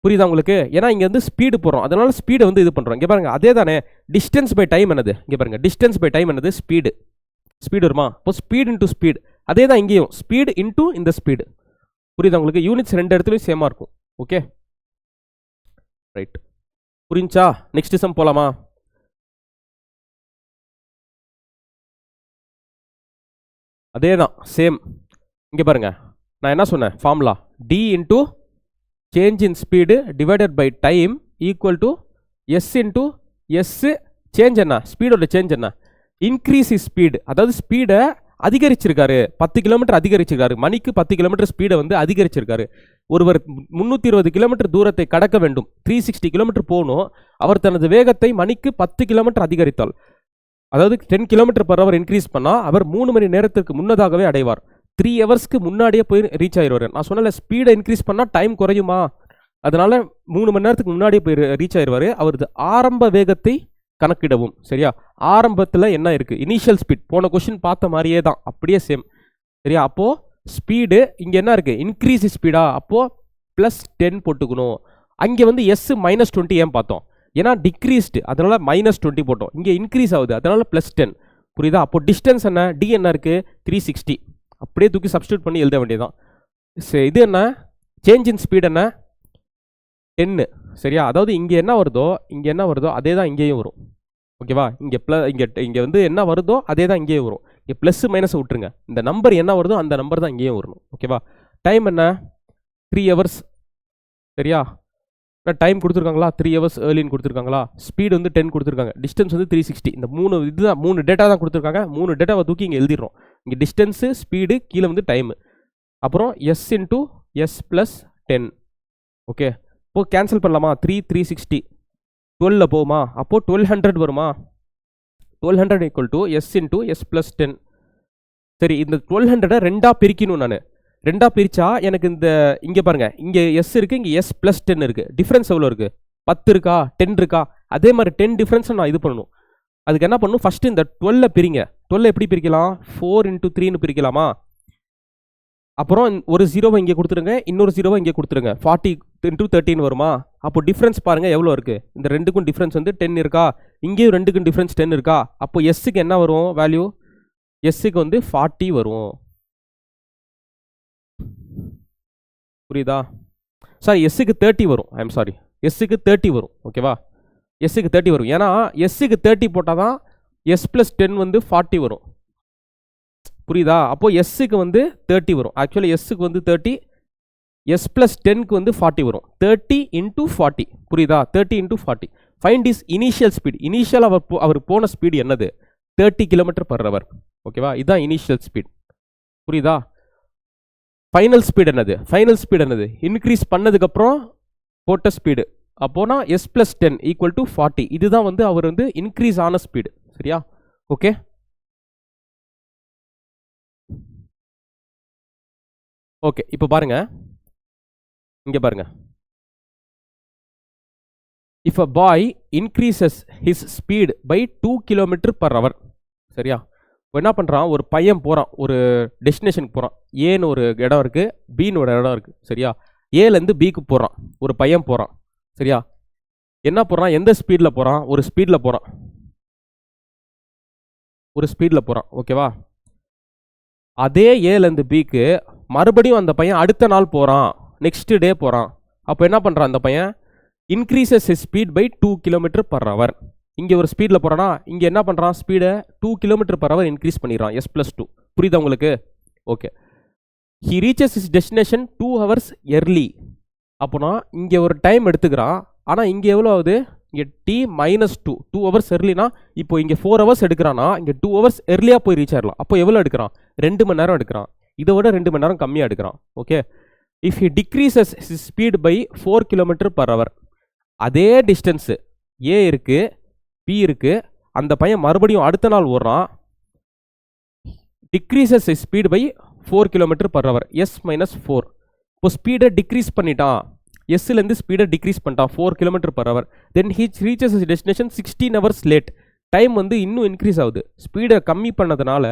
புரியுதா உங்களுக்கு? ஏன்னா இங்கே வந்து ஸ்பீடு போடுறோம், அதனால ஸ்பீடை வந்து இது பண்ணுறோம். இங்கே பாருங்க, அதே தானே. டிஸ்டன்ஸ் பை டைம் என்னது? இங்கே பாருங்க, டிஸ்டன்ஸ் பை டைம் என்னது? ஸ்பீடு வருமா? இப்போ ஸ்பீடு இன்டூ ஸ்பீடு, அதே தான் இங்கேயும், ஸ்பீடு இன்டூ இந்த ஸ்பீடு. புரியுதா உங்களுக்கு? யூனிட்ஸ் ரெண்டு இடத்துலையும் சேமாக இருக்கும். ஓகே, ரைட், புரிஞ்சா? நெக்ஸ்ட் சம் போலாமா? அதே தான், சேம். இங்கே பாருங்க, நான் என்ன சொன்னேன் formula? T into change in speed divided by time equal to S into S. Change என்ன? ஸ்பீடோட சேஞ்ச் என்ன? இன்க்ரீஸ் இஸ் ஸ்பீடு, அதாவது ஸ்பீடை அதிகரிச்சிருக்காரு, 10 கிலோமீட்டர் அதிகரிச்சிருக்காரு, மணிக்கு 10 கிலோமீட்டர் ஸ்பீடை வந்து அதிகரிச்சிருக்காரு. ஒருவர் 320 கிலோமீட்டர் தூரத்தை கடக்க வேண்டும், 360 கிலோமீட்டர் போகணும். அவர் தனது வேகத்தை மணிக்கு 10 கிலோமீட்டர் அதிகரித்தால், அதாவது 10 km/h இன்க்ரீஸ் பண்ணால் அவர் 3 மணி நேரத்திற்கு முன்னதாகவே அடைவார். 3 ஹவர்ஸ்க்கு முன்னாடியே போய் ரீச் ஆயிடுவார். நான் சொன்னல, ஸ்பீடை இன்க்ரீஸ் பண்ணால் டைம் குறையுமா, அதனால 3 மணி நேரத்துக்கு முன்னாடியே போய் ரீச் ஆயிடுவார். அவரது ஆரம்ப வேகத்தை கணக்கிடவும். சரியா? ஆரம்பத்தில் என்ன இருக்குது? இனிஷியல் ஸ்பீட், போன கொஸ்டின் பார்த்த மாதிரியே தான், அப்படியே சேம். சரியா? அப்போது ஸ்பீடு இங்கே என்ன இருக்குது? இன்க்ரீஸ் ஸ்பீடா, அப்போது +10 போட்டுக்கணும். அங்கே வந்து எஸ் மைனஸ் 20 ஏன் பார்த்தோம்? ஏன்னா டிக்ரீஸ்டு, அதனால -20 போட்டோம். இங்கே இன்க்ரீஸ் ஆகுது, அதனால +10. புரியுதா? அப்போ டிஸ்டன்ஸ் என்ன? டி என்ன இருக்குது? 360. அப்படியே தூக்கி சப்ஸ்டியூட் பண்ணி எழுத வேண்டியதான். இது என்ன? சேஞ்ச் இன் ஸ்பீட் என்ன? 10. சரியா? அதாவது இங்கே என்ன வருதோ அதே தான் இங்கேயும் வரும். ஓகேவா? இங்கே வந்து என்ன வருதோ அதே தான் இங்கேயும் வரும். இங்கே ப்ளஸ் மைனஸ் விட்டுருங்க, இந்த நம்பர் என்ன வருதோ அந்த நம்பர் தான் இங்கேயும் வரணும். ஓகேவா? டைம் என்ன? 3 hours. சரியா? டைம் கொடுத்துருக்காங்களா? 3 hours ஏர்லின்னு கொடுத்துருக்காங்களா? ஸ்பீடு வந்து 10 கொடுத்துருக்காங்க, டிஸ்டன்ஸ் வந்து 360. இந்த 3 டேட்டா தான் கொடுத்துருக்காங்க. 3 டேட்டாவை தூக்கி இங்கே எழுதிடுறோம். இங்கே டிஸ்டன்ஸு, ஸ்பீடு, கீழே வந்து டைமு, அப்புறம் எஸ் இன்டூ எஸ் +10. ஓகே, இப்போ கேன்சல் பண்ணலாமா? 360 12 போகுமா? அப்போ 1200 வருமா? 1200 equal to S into S plus 10. சரி, இந்த 1200 ரெண்டா பிரிக்கணும். நான் ரெண்டா பிரிச்சா எனக்கு இந்த இங்கே பாருங்க, இங்கே எஸ் இருக்கு, இங்கே எஸ் ப்ளஸ் 10 இருக்கு. டிஃப்ரென்ஸ் எவ்வளோ இருக்கு? 10 இருக்கா, 10 இருக்கா? அதே மாதிரி 10 டிஃப்ரென்ஸ் நான் இது பண்ணணும். அதுக்கு என்ன பண்ணணும்? ஃபர்ஸ்ட் இந்த 12 பிரிங்க. 12 எப்படி பிரிக்கலாம்? 4 இன்டூ 3ன்னு பிரிக்கலாமா? அப்புறம் ஒரு ஜீரோவை இங்கே கொடுத்துருங்க, இன்னொரு ஜீரோவை இங்கே கொடுத்துருங்க. 40 இன்டூ 13 வருமா? அப்போ டிஃப்ரென்ஸ் பாருங்க எவ்வளோ இருக்கு. இந்த ரெண்டுக்கும் டிஃப்ரென்ஸ் வந்து 10 இருக்கா, இங்கேயும் ரெண்டுக்கும் டிஃப்ரென்ஸ் 10 இருக்கா. அப்போ எஸ்ஸுக்கு என்ன வரும் வேல்யூ? எஸ்ஸுக்கு வந்து 40 வரும். புரியுதா? சாரி, எஸ்ஸுக்கு 30 வரும். ஐ எம் சாரி, எஸ்ஸுக்கு 30 வரும். ஓகேவா? எஸ்ஸுக்கு 30 வரும். ஏன்னா எஸ்ஸுக்கு 30 போட்டால் தான் எஸ் ப்ளஸ் 10 வந்து 40 வரும். புரியுதா? அப்போ எஸ்ஸுக்கு வந்து 30 வரும். ஆக்சுவலி எஸ்ஸுக்கு வந்து 30, எஸ் ப்ளஸ் 10க்கு வந்து 40 வரும். 30 இன்டூ 40. புரியுதா? 30 into 40. Find is initial speed. Initial அவர் போன ஸ்பீடு என்னது? 30 km/h. ஓகேவா? இதுதான் இனிஷியல் ஸ்பீட். புரியுதா? ஃபைனல் ஸ்பீட் என்னது? ஃபைனல் ஸ்பீட் என்னது? இன்க்ரீஸ் பண்ணதுக்கப்புறம் போட்ட ஸ்பீடு. அப்போனா எஸ் ப்ளஸ் 10 ஈக்குவல் டு 40. இதுதான் வந்து அவர் வந்து இன்க்ரீஸ் ஆன ஸ்பீடு. சரியா? Okay, okay. இப்போ பாருங்க, இங்க பாருங்க. If a boy increases his speed by 2 km/h. சரியா? இப்போ என்ன பண்ணுறான்? ஒரு பையன் போகிறான், ஒரு டெஸ்டினேஷனுக்கு போகிறான். ஏன்னு ஒரு இடம் இருக்குது, பின்னு ஒரு இடம் இருக்குது. சரியா? ஏலேருந்து பிக்கு போகிறான், ஒரு பையன் போகிறான். சரியா? என்ன போகிறான்? எந்த ஸ்பீடில் போகிறான்? ஒரு ஸ்பீடில் போகிறான், ஒரு ஸ்பீடில் போகிறான். ஓகேவா? அதே ஏலேருந்து பிக்கு மறுபடியும் அந்த பையன் அடுத்த நாள் போகிறான், நெக்ஸ்ட் டே போகிறான். அப்போ என்ன பண்ணுறான் அந்த பையன்? Increases his speed by 2 km/h. இங்கே ஒரு ஸ்பீடில் போகிறானா, இங்கே என்ன பண்ணுறான்? ஸ்பீடை 2 km/h இன்க்ரீஸ் பண்ணிடுறான், எஸ் ப்ளஸ் 2. புரியுதா உங்களுக்கு? Okay. He reaches his destination 2 hours early. அப்போனா இங்கே ஒரு டைம் எடுத்துக்கிறான், ஆனால் இங்கே எவ்வளோ ஆகுது? இங்கே t-2. 2 hours earlyனா இப்போ இங்கே 4 hours எடுக்கிறான்னா இங்கே 2 hours earlyயாக போய் ரீச் ஆகிடலாம். அப்போ எவ்வளோ எடுக்கிறான்? 2 மணி நேரம் எடுக்கிறான். இதை விட 2 மணி நேரம் கம்மியாக எடுக்கிறான். Okay. If he decreases his speed by 4 km/h. அதே டிஸ்டன்ஸு ஏ இருக்குது, பி இருக்குது, அந்த பையன் மறுபடியும் அடுத்த நாள் ஓடுறான். Decreases his speed by 4 km/h. S minus 4. இப்போ ஸ்பீடை டிக்ரீஸ் பண்ணிட்டான், எஸ்லேருந்து ஸ்பீடை டிக்ரீஸ் பண்ணிட்டான் 4 km/h. Then he reaches his destination 16 hours late. Time வந்து இன்னும் இன்க்ரீஸ் ஆகுது. ஸ்பீடை கம்மி பண்ணதுனால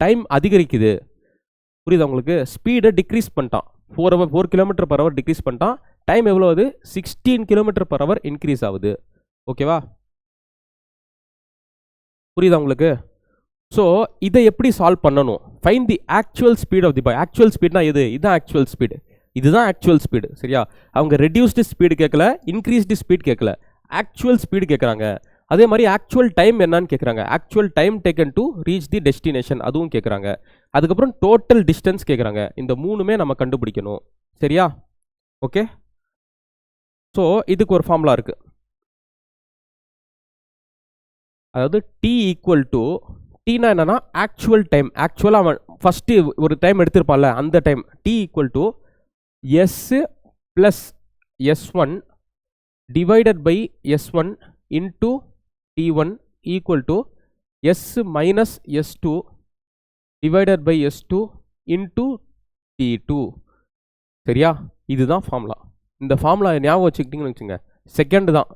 டைம் அதிகரிக்குது. புரியுதா உங்களுக்கு? ஸ்பீடை டிக்ரீஸ் பண்ணிட்டான், 4 km/h டிக்ரீஸ் பண்ணிட்டான். டைம் எவ்வளோ ஆகுது? 16 km/h இன்க்ரீஸ் ஆகுது. ஓகேவா? புரியுதா உங்களுக்கு? ஸோ இதை எப்படி சால்வ் பண்ணணும்? Find the actual speed of the boy. Actual ஸ்பீட்னா எது? இதுதான் ஆக்சுவல் ஸ்பீடு. இதுதான் ஆக்சுவல் ஸ்பீடு. சரியா? அவங்க ரெடியூஸ்டு ஸ்பீடு கேட்கல, இன்க்ரீஸ்டு ஸ்பீட் கேட்கல, ஆக்சுவல் ஸ்பீடு கேட்குறாங்க. அதே மாதிரி ஆக்சுவல் டைம் என்னன்னு கேட்குறாங்க. Actual time taken to reach the destination அதுவும் கேட்குறாங்க. அதுக்கப்புறம் டோட்டல் டிஸ்டன்ஸ் கேட்குறாங்க. இந்த மூணுமே நம்ம கண்டுபிடிக்கணும். சரியா? ஓகே. ஸோ இதுக்கு ஒரு ஃபார்முலா இருக்குது. அதாவது டி ஈக்குவல் டு, டீனா என்னன்னா ஆக்சுவல் டைம். ஆக்சுவலாக அவன் ஃபஸ்ட்டு ஒரு டைம் எடுத்திருப்பான்ல, அந்த time. T equal to S plus S1 divided by S1 into T1 equal to S minus S2 divided by S2 into T2. சரியா? இதுதான் ஃபார்முலா. இந்த ஃபார்முலா ஞாபகம் வச்சுக்கிட்டிங்கன்னு வச்சுங்க, செகண்ட் தான்,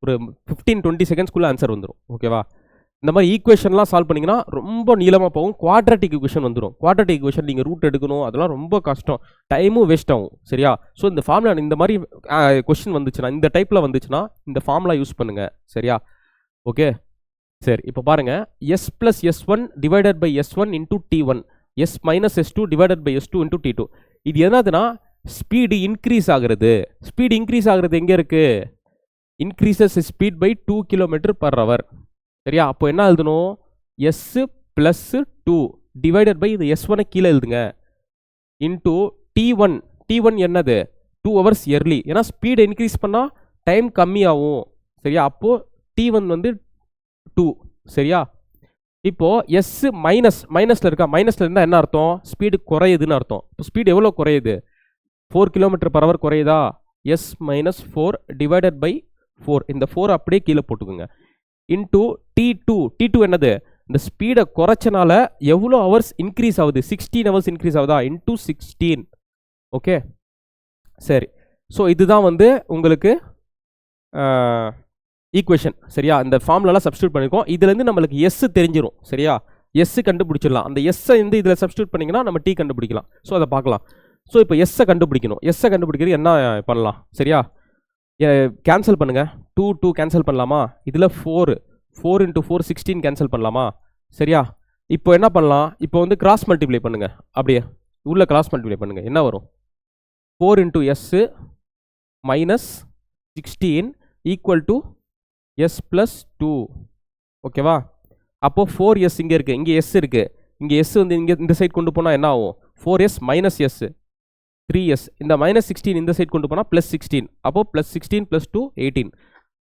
ஒரு 15-20 செகண்ட்ஸ்குள்ளே ஆன்சர் வந்துடும். ஓகேவா? இந்த மாதிரி ஈக்குவேஷன்லாம் சால்வ் பண்ணிங்கன்னா ரொம்ப நீளமாக போகும். குவாட்ராட்டிக் ஈக்குவேஷன் வந்துடும். குவாட்ராட்டிக் ஈக்குவேஷன் நீங்கள் ரூட் எடுக்கணும், அதெல்லாம் ரொம்ப கஷ்டம், டைமும் வேஸ்ட் ஆகும். சரியா? ஸோ இந்த ஃபார்முலா இந்த மாதிரி கொஸ்டின் வந்துச்சுன்னா, இந்த டைப்பில் வந்துச்சுன்னா இந்த ஃபார்முலா யூஸ் பண்ணுங்கள். சரியா? ஓகே. சரி, இப்போ பாருங்கள், S plus S1 divided by S1 into T1, S minus S2 divided by S2 into T2. இது என்னதுன்னா ஸ்பீடு இன்க்ரீஸ் ஆகுறது. ஸ்பீடு இன்க்ரீஸ் ஆகுறது எங்கே இருக்குது? Increases speed by 2 km/h. சரியா? அப்போ என்ன எழுதணும்? எஸ் ப்ளஸ் 2 டிவைடட் பை இது S1 கீழே எழுதுங்க இன்டூ T1. T1 என்னது? 2 hours early. ஏன்னா ஸ்பீடை இன்க்ரீஸ் பண்ணால் டைம் கம்மியாகும். சரியா? அப்போது T1 வந்து 2. சரியா? இப்போது எஸ் மைனஸில் இருக்கா? மைனஸில் இருந்தால் என்ன அர்த்தம்? ஸ்பீடு குறையுதுன்னு அர்த்தம். இப்போ ஸ்பீடு எவ்வளோ குறையுது? 4 km/h குறையுதா? S minus 4 divided by 4. இந்த 4 அப்படியே கீழே போட்டுக்கோங்க. இன்டூ T2 என்னது, இந்த ஸ்பீடை குறைச்சனால எவ்வளோ ஹவர்ஸ் இன்க்ரீஸ் ஆகுது, 16 ஹவர்ஸ் இன்க்ரீஸ் ஆகுதா, இன்டூ 16. ஓகே சரி. ஸோ இதுதான் வந்து உங்களுக்கு ஈக்குவேஷன். சரியா, இந்த ஃபார்ம்லலாம் சப்ஸ்டியூட் பண்ணியிருக்கோம். இதுலேருந்து நம்மளுக்கு எஸ் தெரிஞ்சிடும். சரியா, எஸ் கண்டுபிடிச்சிடலாம். அந்த எஸ்ஸை வந்து இதில் சப்ஸ்டியூட் பண்ணிங்கன்னா நம்ம டி கண்டுபிடிக்கலாம். ஸோ அதை பார்க்கலாம். ஸோ இப்போ எஸ்ஸை கண்டுபிடிக்கணும். எஸ்ஸை கண்டுபிடிக்கிறது என்ன பண்ணலாம்? சரியா, கேன்சல் பண்ணுங்க. 2 கேன்சல் பண்ணலாமா? இதில் 4 × 4 16 கேன்சல் பண்ணலாமா? சரியா, இப்போ என்ன பண்ணலாம்? இப்போ வந்து கிராஸ் மல்டிப்ளை பண்ணுங்க. அப்படியே உள்ள கிராஸ் மல்டிப்ளை பண்ணுங்க. என்ன வரும்? 4 × s minus 16 equal to S plus 2. ஓகேவா? அப்போ 4s இங்கே இருக்கு, இங்கே s இருக்கு. இங்கே s வந்து இங்கே இந்த சைட் கொண்டு போனால் என்ன ஆகும்? 4s minus s 3s. இந்த மைனஸ் 16 இந்த சைட் கொண்டு போனால் ப்ளஸ் 16. அப்போ ப்ளஸ் 16 + 2 18.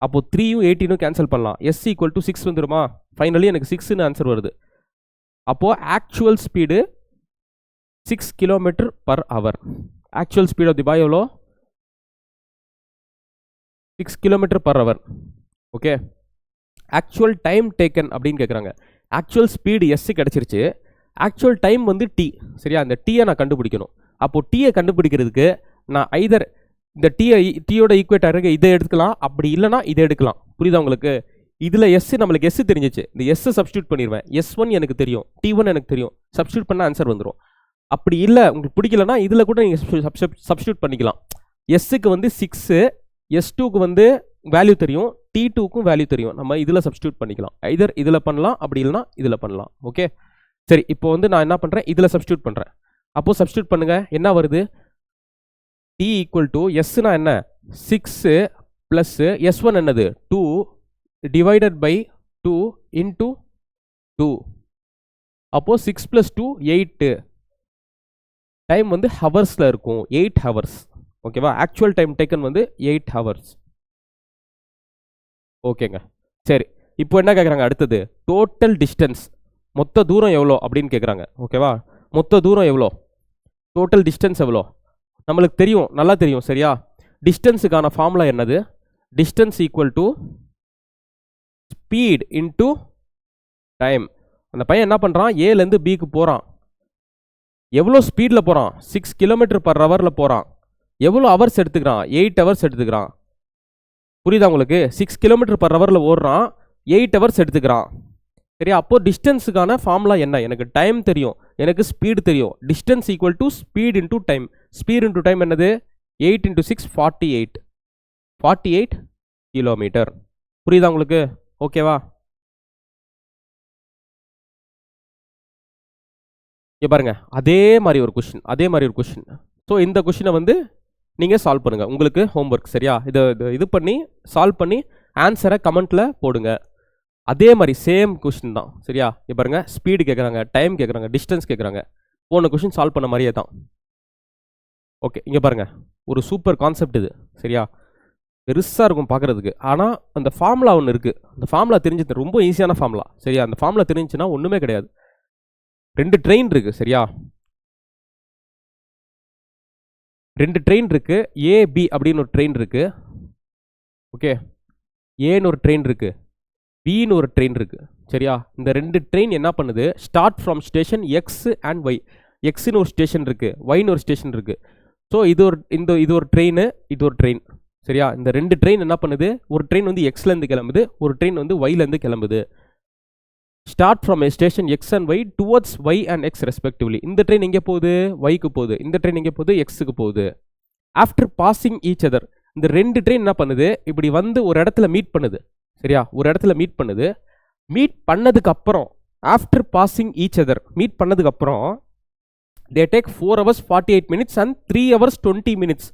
அப்போ 3யும் 18ம் கேன்சல் பண்ணலாம். s ஈக்குவல் டு 6 வந்துருமா? ஃபைனலி எனக்கு 6ன்னு ஆன்சர் வருது. அப்போ actual speed 6 km/h. Actual speed of the boy எவ்வளோ? 6 km/h. Okay, actual time taken அப்படின்னு கேட்குறாங்க. ஆக்சுவல் ஸ்பீடு எஸ் கிடச்சிருச்சு, ஆக்சுவல் டைம் வந்து டி. சரியா, அந்த டீயை நான் கண்டுபிடிக்கணும். அப்போது டீயை கண்டுபிடிக்கிறதுக்கு நான் ஐதர் இந்த டீயோட ஈக்குவேட்டர் இருக்கு இதை எடுத்துக்கலாம், அப்படி இல்லைனா இதை எடுக்கலாம். புரியுதா உங்களுக்கு? இதில் எஸ் நம்மளுக்கு எஸ் தெரிஞ்சிச்சு, இந்த எஸ் சப்ஸ்டியூட் பண்ணிடுவேன். S1 எனக்கு தெரியும், T1 எனக்கு தெரியும். சப்ஸ்டியூட் பண்ண ஆன்சர் வந்துடும். அப்படி இல்லை உங்களுக்கு பிடிக்கலன்னா இதில் கூட நீங்கள் சப்ஸ்டியூட் பண்ணிக்கலாம். எஸ்ஸுக்கு வந்து 6, S2க்கு வந்து வேல்யூ தெரியும், T2க்கும் வேல்யூ தெரியும். நம்ம இதில் சப்ஸ்டியூட் பண்ணிக்கலாம். ஐதர் இதில் பண்ணலாம், அப்படி இல்லைனா இதில் பண்ணலாம். ஓகே சரி, இப்போ வந்து நான் என்ன பண்ணுறேன்? இதில் சப்ஸ்டியூட் பண்ணுறேன். அப்போது சப்ஸ்டியூட் பண்ணுங்க. என்ன வருது? T ஈக்குவல் டு எஸ்னா என்ன? 6 ப்ளஸ் S1 என்னது? 2 டிவைடட் பை 2 இன்டூ 2. அப்போது 6 + 2 8. டைம் வந்து ஹவர்ஸில் இருக்கும், 8 ஹவர்ஸ். ஓகேவா, ஆக்சுவல் டைம் டேக்கன் வந்து 8 ஹவர்ஸ். ஓகேங்க சரி, இப்போ என்ன கேட்குறாங்க? அடுத்தது டோட்டல் டிஸ்டன்ஸ், மொத்த தூரம் எவ்வளோ அப்படின்னு கேட்குறாங்க. ஓகேவா, மொத்த தூரம் எவ்வளோ, டோட்டல் டிஸ்டன்ஸ் எவ்வளோ நம்மளுக்கு தெரியும், நல்லா தெரியும். சரியா, டிஸ்டன்ஸுக்கான ஃபார்முலா என்னது? Distance equal to speed into time. அந்த பையன் என்ன பண்ணுறான்? ஏலேருந்து பிக்கு போகிறான். எவ்வளோ ஸ்பீடில் போகிறான்? 6 km/h போகிறான். எவ்வளோ ஹவர்ஸ் எடுத்துக்கிறான்? 8 ஹவர்ஸ் எடுத்துக்கிறான். புரியுதா உங்களுக்கு? 6 km/h ஓடுறான், 8 ஹவர்ஸ் எடுத்துக்கிறான். சரியா, அப்போ டிஸ்டன்ஸுக்கான ஃபார்முலா என்ன? எனக்கு டைம் தெரியும், எனக்கு ஸ்பீடு தெரியும். Distance equal to speed into time. Speed into time என்னது? 8 × 6 48 கிலோமீட்டர். புரியுதா உங்களுக்கு? ஓகேவா? இங்கே பாருங்க, அதே மாதிரி ஒரு கொஷின். ஸோ இந்த கொஷினை வந்து நீங்கள் சால்வ் பண்ணுங்கள், உங்களுக்கு ஹோம்ஒர்க். சரியா, இது பண்ணி சால்வ் பண்ணி ஆன்சரை கமெண்ட்டில் போடுங்க. அதே மாதிரி சேம் கொஷின் தான். சரியா, இப்போ பாருங்க, ஸ்பீடு கேட்குறாங்க, டைம் கேட்குறாங்க, டிஸ்டன்ஸ் கேட்குறாங்க. போன கொஷின் சால்வ் பண்ண மாதிரியே தான். ஓகே, இங்கே பாருங்க, ஒரு சூப்பர் கான்செப்ட் இது. சரியா, பெருசாக இருக்கும் பார்க்குறதுக்கு, ஆனால் அந்த ஃபார்முலா ஒன்று இருக்குது. அந்த ஃபார்முலா தெரிஞ்சது ரொம்ப ஈஸியான ஃபார்முலா. சரியா, அந்த ஃபார்முலா தெரிஞ்சுன்னா ஒன்றுமே கிடையாது. 2 ட்ரெயின் இருக்குது. சரியா, 2 ட்ரெயின் இருக்குது. AB அப்படின்னு ஒரு ட்ரெயின் இருக்குது. ஓகே, ஏன்னு ஒரு ட்ரெயின் இருக்குது, பின்னு ஒரு ட்ரெயின் இருக்குது. சரியா, இந்த 2 ட்ரெயின் என்ன பண்ணுது? Start from station X and Y. எக்ஸ்னு ஒரு ஸ்டேஷன் இருக்குது, ஒய்னு ஒரு ஸ்டேஷன் இருக்குது. ஸோ இது ஒரு ட்ரெயின், இது ஒரு ட்ரெயின். சரியா, இந்த 2 ட்ரெயின் என்ன பண்ணுது? ஒரு ட்ரெயின் வந்து எக்ஸ்லேருந்து கிளம்புது, ஒரு ட்ரெயின் வந்து ஒய்லேருந்து கிளம்புது. Start from station X and Y towards Y and X respectively. இந்த ட்ரெயின் எங்கே போகுது? ஒய்க்கு போகுது. இந்த ட்ரெயின் எங்கே போகுது? எக்ஸுக்கு போகுது. ஆஃப்டர் பாசிங் ஈச் அதர், இந்த 2 ட்ரெயின் என்ன பண்ணுது? இப்படி வந்து ஒரு இடத்துல மீட் பண்ணுது. சரியா, ஒரு இடத்துல மீட் பண்ணுது. மீட் பண்ணதுக்கு அப்புறம், after passing each other, meet பண்ணதுக்கு அப்புறம் they take 4 hours 48 minutes and 3 hours 20 minutes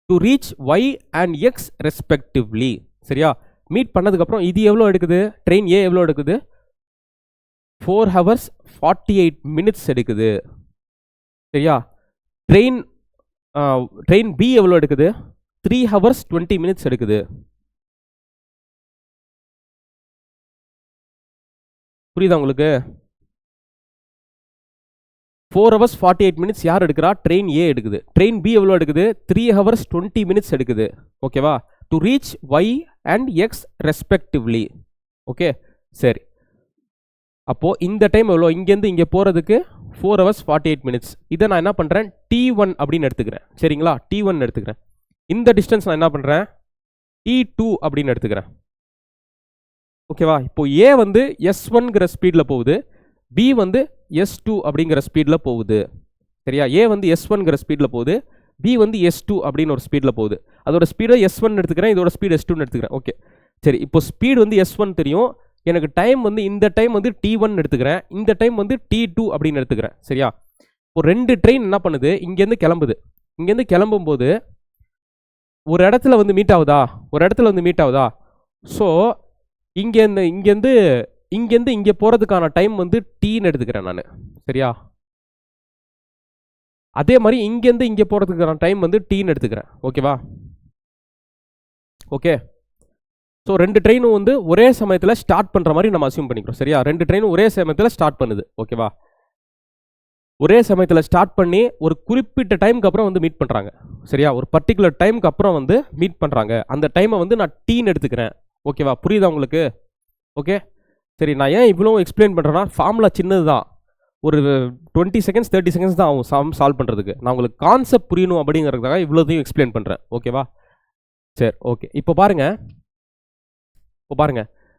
to reach y and x respectively. சரியா, மீட் பண்ணதுக்கு அப்புறம் இது எவ்வளோ எடுக்குது? ட்ரெயின் ஏ எவ்வளோ எடுக்குது? 4 hours 48 minutes எடுக்குது. சரியா, ட்ரெயின் பி எவ்வளோ எடுக்குது? 3 hours 20 minutes எடுக்குது. புரியுதா உங்களுக்கு? 4 hours 48 minutes யார் எடுக்கிறா? ட்ரெயின் ஏ எடுக்குது. ட்ரெயின் பி எவ்வளோ எடுக்குது? 3 hours 20 minutes எடுக்குது. ஓகேவா? To reach Y and X respectively. Okay, சரி. அப்போது இந்த டைம் எவ்வளோ? இங்கேருந்து இங்கே போகிறதுக்கு 4 hours 48 minutes. இதை நான் என்ன பண்ணுறேன்? T1 அப்படின்னு எடுத்துக்கிறேன். சரிங்களா? T1 எடுத்துக்கிறேன். இந்த டிஸ்டன்ஸ் நான் என்ன பண்ணுறேன்? T2 அப்படின்னு எடுத்துக்கிறேன். ஓகேவா? இப்போ ஏ வந்து S1ங்கிற ஸ்பீடில் போகுது, பி வந்து S2 அப்படிங்கிற ஸ்பீடில் போகுது. சரியா? ஏ வந்து S1ங்கிற ஸ்பீடில் போகுது, பி வந்து S2 அப்படின்னு ஒரு ஸ்பீடில் போகுது. அதோட ஸ்பீடை S1 எடுத்துக்கிறேன், இதோட ஸ்பீடு S2 எடுத்துக்கிறேன். ஓகே, சரி. இப்போ ஸ்பீடு வந்து S1 தெரியும், எனக்கு டைம் வந்து இந்த டைம் வந்து T1 எடுத்துக்கிறேன், இந்த டைம் வந்து T2 அப்படின்னு எடுத்துக்கிறேன். சரியா? ஒரு 2 ட்ரெயின் என்ன பண்ணுது? இங்கேருந்து கிளம்புது. இங்கேருந்து கிளம்பும்போது ஒரு இடத்துல வந்து மீட் ஆகுதா? ஸோ இங்கேருந்து இங்கே போகிறதுக்கான டைம் வந்து Tன்னு எடுத்துக்கிறேன் நான். சரியா? அதே மாதிரி இங்கேருந்து இங்கே போகிறதுக்கான டைம் வந்து Tன்னு எடுத்துக்கிறேன். ஓகேவா? ஓகே, ஸோ 2 ட்ரெயினும் வந்து ஒரே சமயத்தில் ஸ்டார்ட் பண்ணுற மாதிரி நம்ம அசியூம் பண்ணிக்கிறோம். சரியா? 2 ட்ரெயினும் ஒரே சமயத்தில் ஸ்டார்ட் பண்ணுது. ஓகேவா? ஒரே சமயத்தில் ஸ்டார்ட் பண்ணி ஒரு குறிப்பிட்ட டைமுக்கு அப்புறம் வந்து மீட் பண்ணுறாங்க. சரியா? ஒரு பர்டிகுலர் டைமுக்கு அப்புறம் வந்து மீட் பண்ணுறாங்க. அந்த டைமை வந்து நான் Tன்னு எடுத்துக்கிறேன். ஓகேவா? புரியுதா உங்களுக்கு? ஓகே, சரி. நான் ஏன் இவ்வளோ எக்ஸ்பிளைன் பண்ணுறேன்னா, ஃபார்முலா சின்னது தான், ஒரு 20 seconds 30 seconds தான் ஆகும் சால்வ் பண்ணுறதுக்கு. நான் உங்களுக்கு கான்செப்ட் புரியணும் அப்படிங்கிறதுக்காக இவ்வளோதையும் எக்ஸ்பிளைன் பண்ணுறேன். ஓகேவா? சரி, ஓகே. இப்போ பாருங்கள்,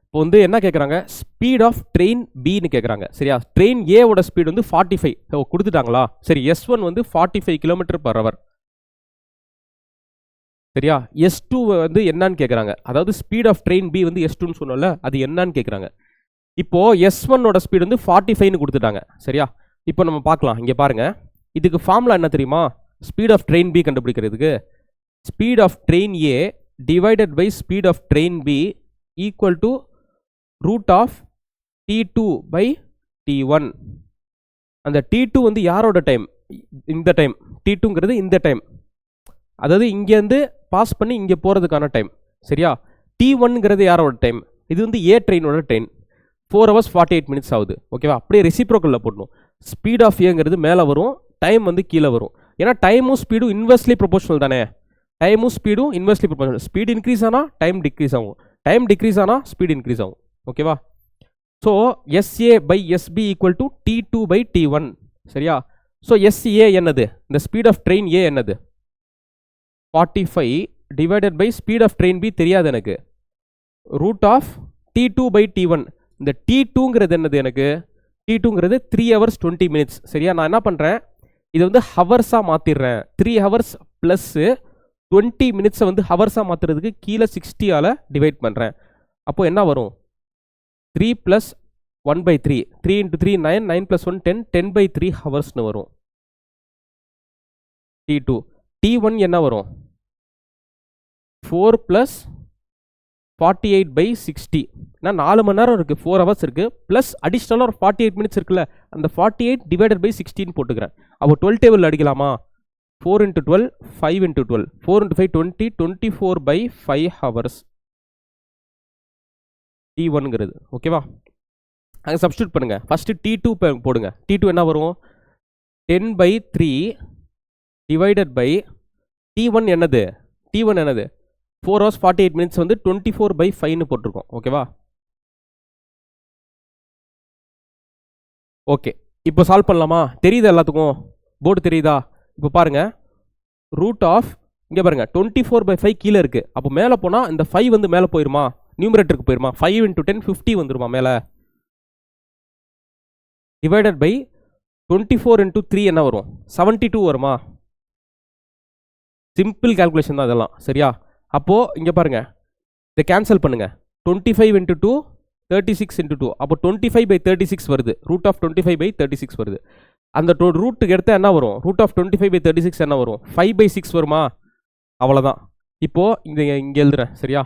இப்போ வந்து என்ன கேட்குறாங்க? ஸ்பீட் ஆஃப் ட்ரெயின் பின்னு கேட்குறாங்க. சரியா? ட்ரெயின் ஏவோட ஸ்பீடு வந்து 45 கொடுத்துட்டாங்களா? சரி, S1 வந்து 45 km/h. சரியா? S2 வந்து என்னன்னு கேட்குறாங்க. அதாவது ஸ்பீட் ஆஃப் ட்ரெயின் பி வந்து S2ன்னு சொன்னோம்ல, அது என்னன்னு கேட்குறாங்க. இப்போ S1ஓட ஸ்பீடு வந்து 45ன்னு கொடுத்துட்டாங்க. சரியா? இப்போ நம்ம பார்க்கலாம். இங்கே பாருங்க, இதுக்கு ஃபார்முலா என்ன தெரியுமா? ஸ்பீட் ஆஃப் ட்ரெயின் பி கண்டுபிடிக்கிறதுக்கு speed of train A divided by speed of train B equal to root of T2 by T1. அந்த T2 வந்து யாரோட டைம்? இந்த டைம். T2ங்கிறது இந்த டைம், அதாவது இங்கேருந்து பாஸ் பண்ணி இங்கே போகிறதுக்கான டைம். சரியா? T1ங்கிறது யாரோட டைம்? இது வந்து ஏ ட்ரெயினோட டைம். 4 hours 48 minutes ஆகுது. ஓகேவா? அப்படியே ரெசிப்ரோக்கலில் போடணும். ஸ்பீட் ஆஃப் ஏங்கிறது மேலே வரும், டைம் வந்து கீழே வரும். ஏன்னா டைமும் ஸ்பீடும் இன்வெர்ஸ்லி ப்ரொபோஷனல் தானே. டைமும் ஸ்பீடும் இன்வெர்ஸ்லி ப்ரொபோஷனல். ஸ்பீடு இன்க்ரீஸ் ஆனால் டைம் டிக்ரீஸ் ஆகும், டைம் டிக்ரீஸ் ஆனால் ஸ்பீடு இன்க்ரீஸ் ஆகும். ஓகேவா? So SA by SB equal to T2 by T1. சரியா? ஸோ SA என்னது? இந்த ஸ்பீட் ஆஃப் ட்ரெயின் ஏ என்னது? 45 divided by speed of train B தெரியாது எனக்கு, root of T2 by T1. இந்த T2ங்கிறது என்னது? எனக்கு T2ங்கிறது 3 hours 20 minutes. சரியா? நான் என்ன பண்ணுறேன்? இதை வந்து ஹவர்ஸாக மாற்றிடுறேன். 3 hours ப்ளஸ்ஸு 20 minutes வந்து ஹவர்ஸாக மாற்றுறதுக்கு கீழே 60ஆல் டிவைட் பண்ணுறேன். அப்போது என்ன வரும்? 3 + 1/3. 3 × 3 9, 9 + 1 10, 10/3 ஹவர்ஸ்னு வரும் T2. T1 என்ன வரும்? 4 + 48/60. நான் 4 மணி நேரம் இருக்குது, 4 hours இருக்குது, ப்ளஸ் அடிஷ்னலாக ஒரு 48 minutes இருக்குல்ல, அந்த 48 டிவைடட் பை 16 போட்டுக்கிறேன். அப்போ 12 டேபிள் அடிக்கலாமா? 4 × 12 5 × 12, 4 × 5 20, 24/5 hours T1ங்கிறது. ஓகேவா? அங்கே சப்ஸ்டியூட் பண்ணுங்கள். ஃபஸ்ட்டு T2 போடுங்க. T2 என்ன வரும்? 10/3 டிவைடட் பை T1 என்னது? T1 என்னது? 4 hours 48 minutes வந்து 24/5ன்னு போட்டிருக்கோம். ஓகேவா? ஓகே, இப்போ சால்வ் பண்ணலாமா? தெரியுதா எல்லாத்துக்கும்? போர்டு தெரியுதா? இப்போ பாருங்க, ரூட் ஆஃப் இங்கே பாருங்க 24/5 கீழே இருக்குது. அப்போ மேலே போனால் இந்த 5 வந்து மேலே போயிருமா? நியூமரேட்டருக்கு போயிருமா? 5 × 10 50 வந்துருமா மேலே? டிவைடட் பை 24 × 3 என்ன வரும்? 72 வருமா? சிம்பிள் கால்குலேஷன் தான் இதெல்லாம். சரியா? அப்போது இங்கே பாருங்கள், இதை கேன்சல் பண்ணுங்கள். 25 × 2 36 × 2, அப்போ 25/36 வருது. ரூட் ஆஃப் 25/36 வருது. அந்த ரூட்டுக்கு எடுத்தால் என்ன வரும்? ரூட் ஆஃப் 25/36 என்ன வரும்? 5/6 வருமா? அவ்வளோதான். இப்போது இங்கே எழுதுறேன். சரியா?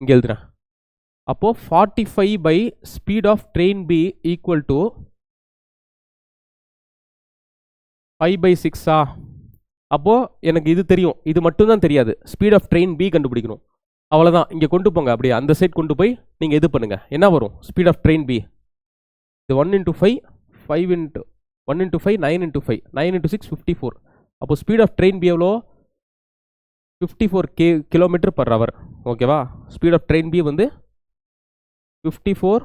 இங்கே எழுதுறேன். அப்போது 45 by speed of train B equal to 5/6. அப்போது எனக்கு இது தெரியும், இது மட்டும்தான் தெரியாது. ஸ்பீட் ஆஃப் ட்ரெயின் பி கண்டுபிடிக்கணும். அவ்வளோதான். இங்கே கொண்டு போங்க, அப்படியே அந்த சைட் கொண்டு போய் நீங்கள் இது பண்ணுங்கள். என்ன வரும்? ஸ்பீட் ஆஃப் ட்ரெயின் பி இது 1 × 5, 5 × 1 into 5 9 into 5 9 into 6 54. அப்போ ஸ்பீட் ஆஃப் ட்ரெயின் பி எவ்வளோ 54 கிலோமீட்டர் பர் ஹவர். ஓகேவா, ஸ்பீட் ஆஃப் ட்ரெயின் பி வந்து 54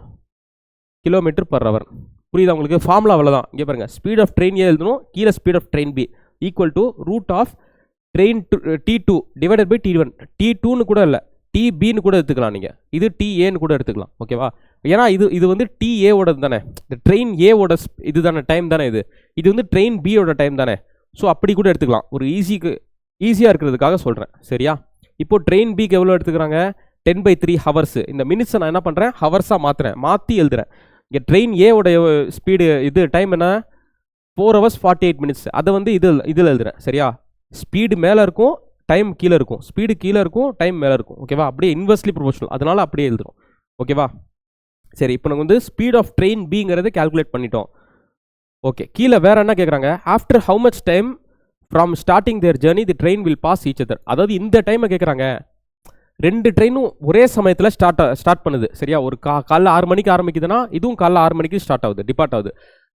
கிலோமீட்டர் பர் ஹவர். புரியுதா உங்களுக்கு? ஃபார்முலா அவ்வளோதான். இங்கே பாருங்கள், ஸ்பீட் ஆஃப் ட்ரெயின் ஏ எழுதணும், கீழே speed of train B equal to root of train T2 divided by T1. T2ன்னு கூட இல்லை, TBன்னு கூட எடுத்துக்கலாம் நீங்கள், இது TA கூட எடுத்துக்கலாம். ஓகேவா, ஏன்னா இது வந்து TA தானே, இந்த ட்ரெயின் ஏவோட இது தானே டைம் தானே, இது வந்து ட்ரெயின் பியோட டைம் தானே. ஸோ அப்படி கூட எடுத்துக்கலாம், ஒரு ஈஸியாக இருக்கிறதுக்காக சொல்கிறேன். சரியா, இப்போ ட்ரெயின் பிக்கு எவ்வளோ எடுத்துக்கிறாங்க 10/3 ஹவர்ஸ். இந்த மினிட்ஸை நான் என்ன பண்ணுறேன் ஹவர்ஸாக மாற்றி எழுதுறேன். இங்கே ட்ரெயின் ஏவோட ஸ்பீடு இது டைம் என்ன 4 hours 48 minutes. அதை வந்து இதில் எழுதுறேன். சரியா, ஸ்பீடு மேலே இருக்கும், டைம் கீழே இருக்கும், ஸ்பீடு கீழே இருக்கும், டைம் மேலே இருக்கும். ஓகேவா, அப்படியே இன்வெர்ஸ்லி ப்ரொபோஷனல், அதனால அப்படியே எழுதுறோம். ஓகேவா, சரி, இப்போ நம்ம வந்து ஸ்பீட் ஆஃப் ட்ரெயின் பிங்கிறத கால்குலேட் பண்ணிட்டோம். ஓகே, கீழே வேற என்ன கேட்குறாங்க, after how much time from starting their journey the train will pass each other. அதாவது இந்த டைமை கேட்குறாங்க, 2 ட்ரெயினும் ஒரே சமயத்தில் ஸ்டார்ட் பண்ணுது. சரியா, ஒரு காலைல 6 மணிக்கு ஆரம்பிக்குதுன்னா இதுவும் காலைல 6 மணிக்கு ஸ்டார்ட் ஆகுது, டிபார்ட் ஆகுது.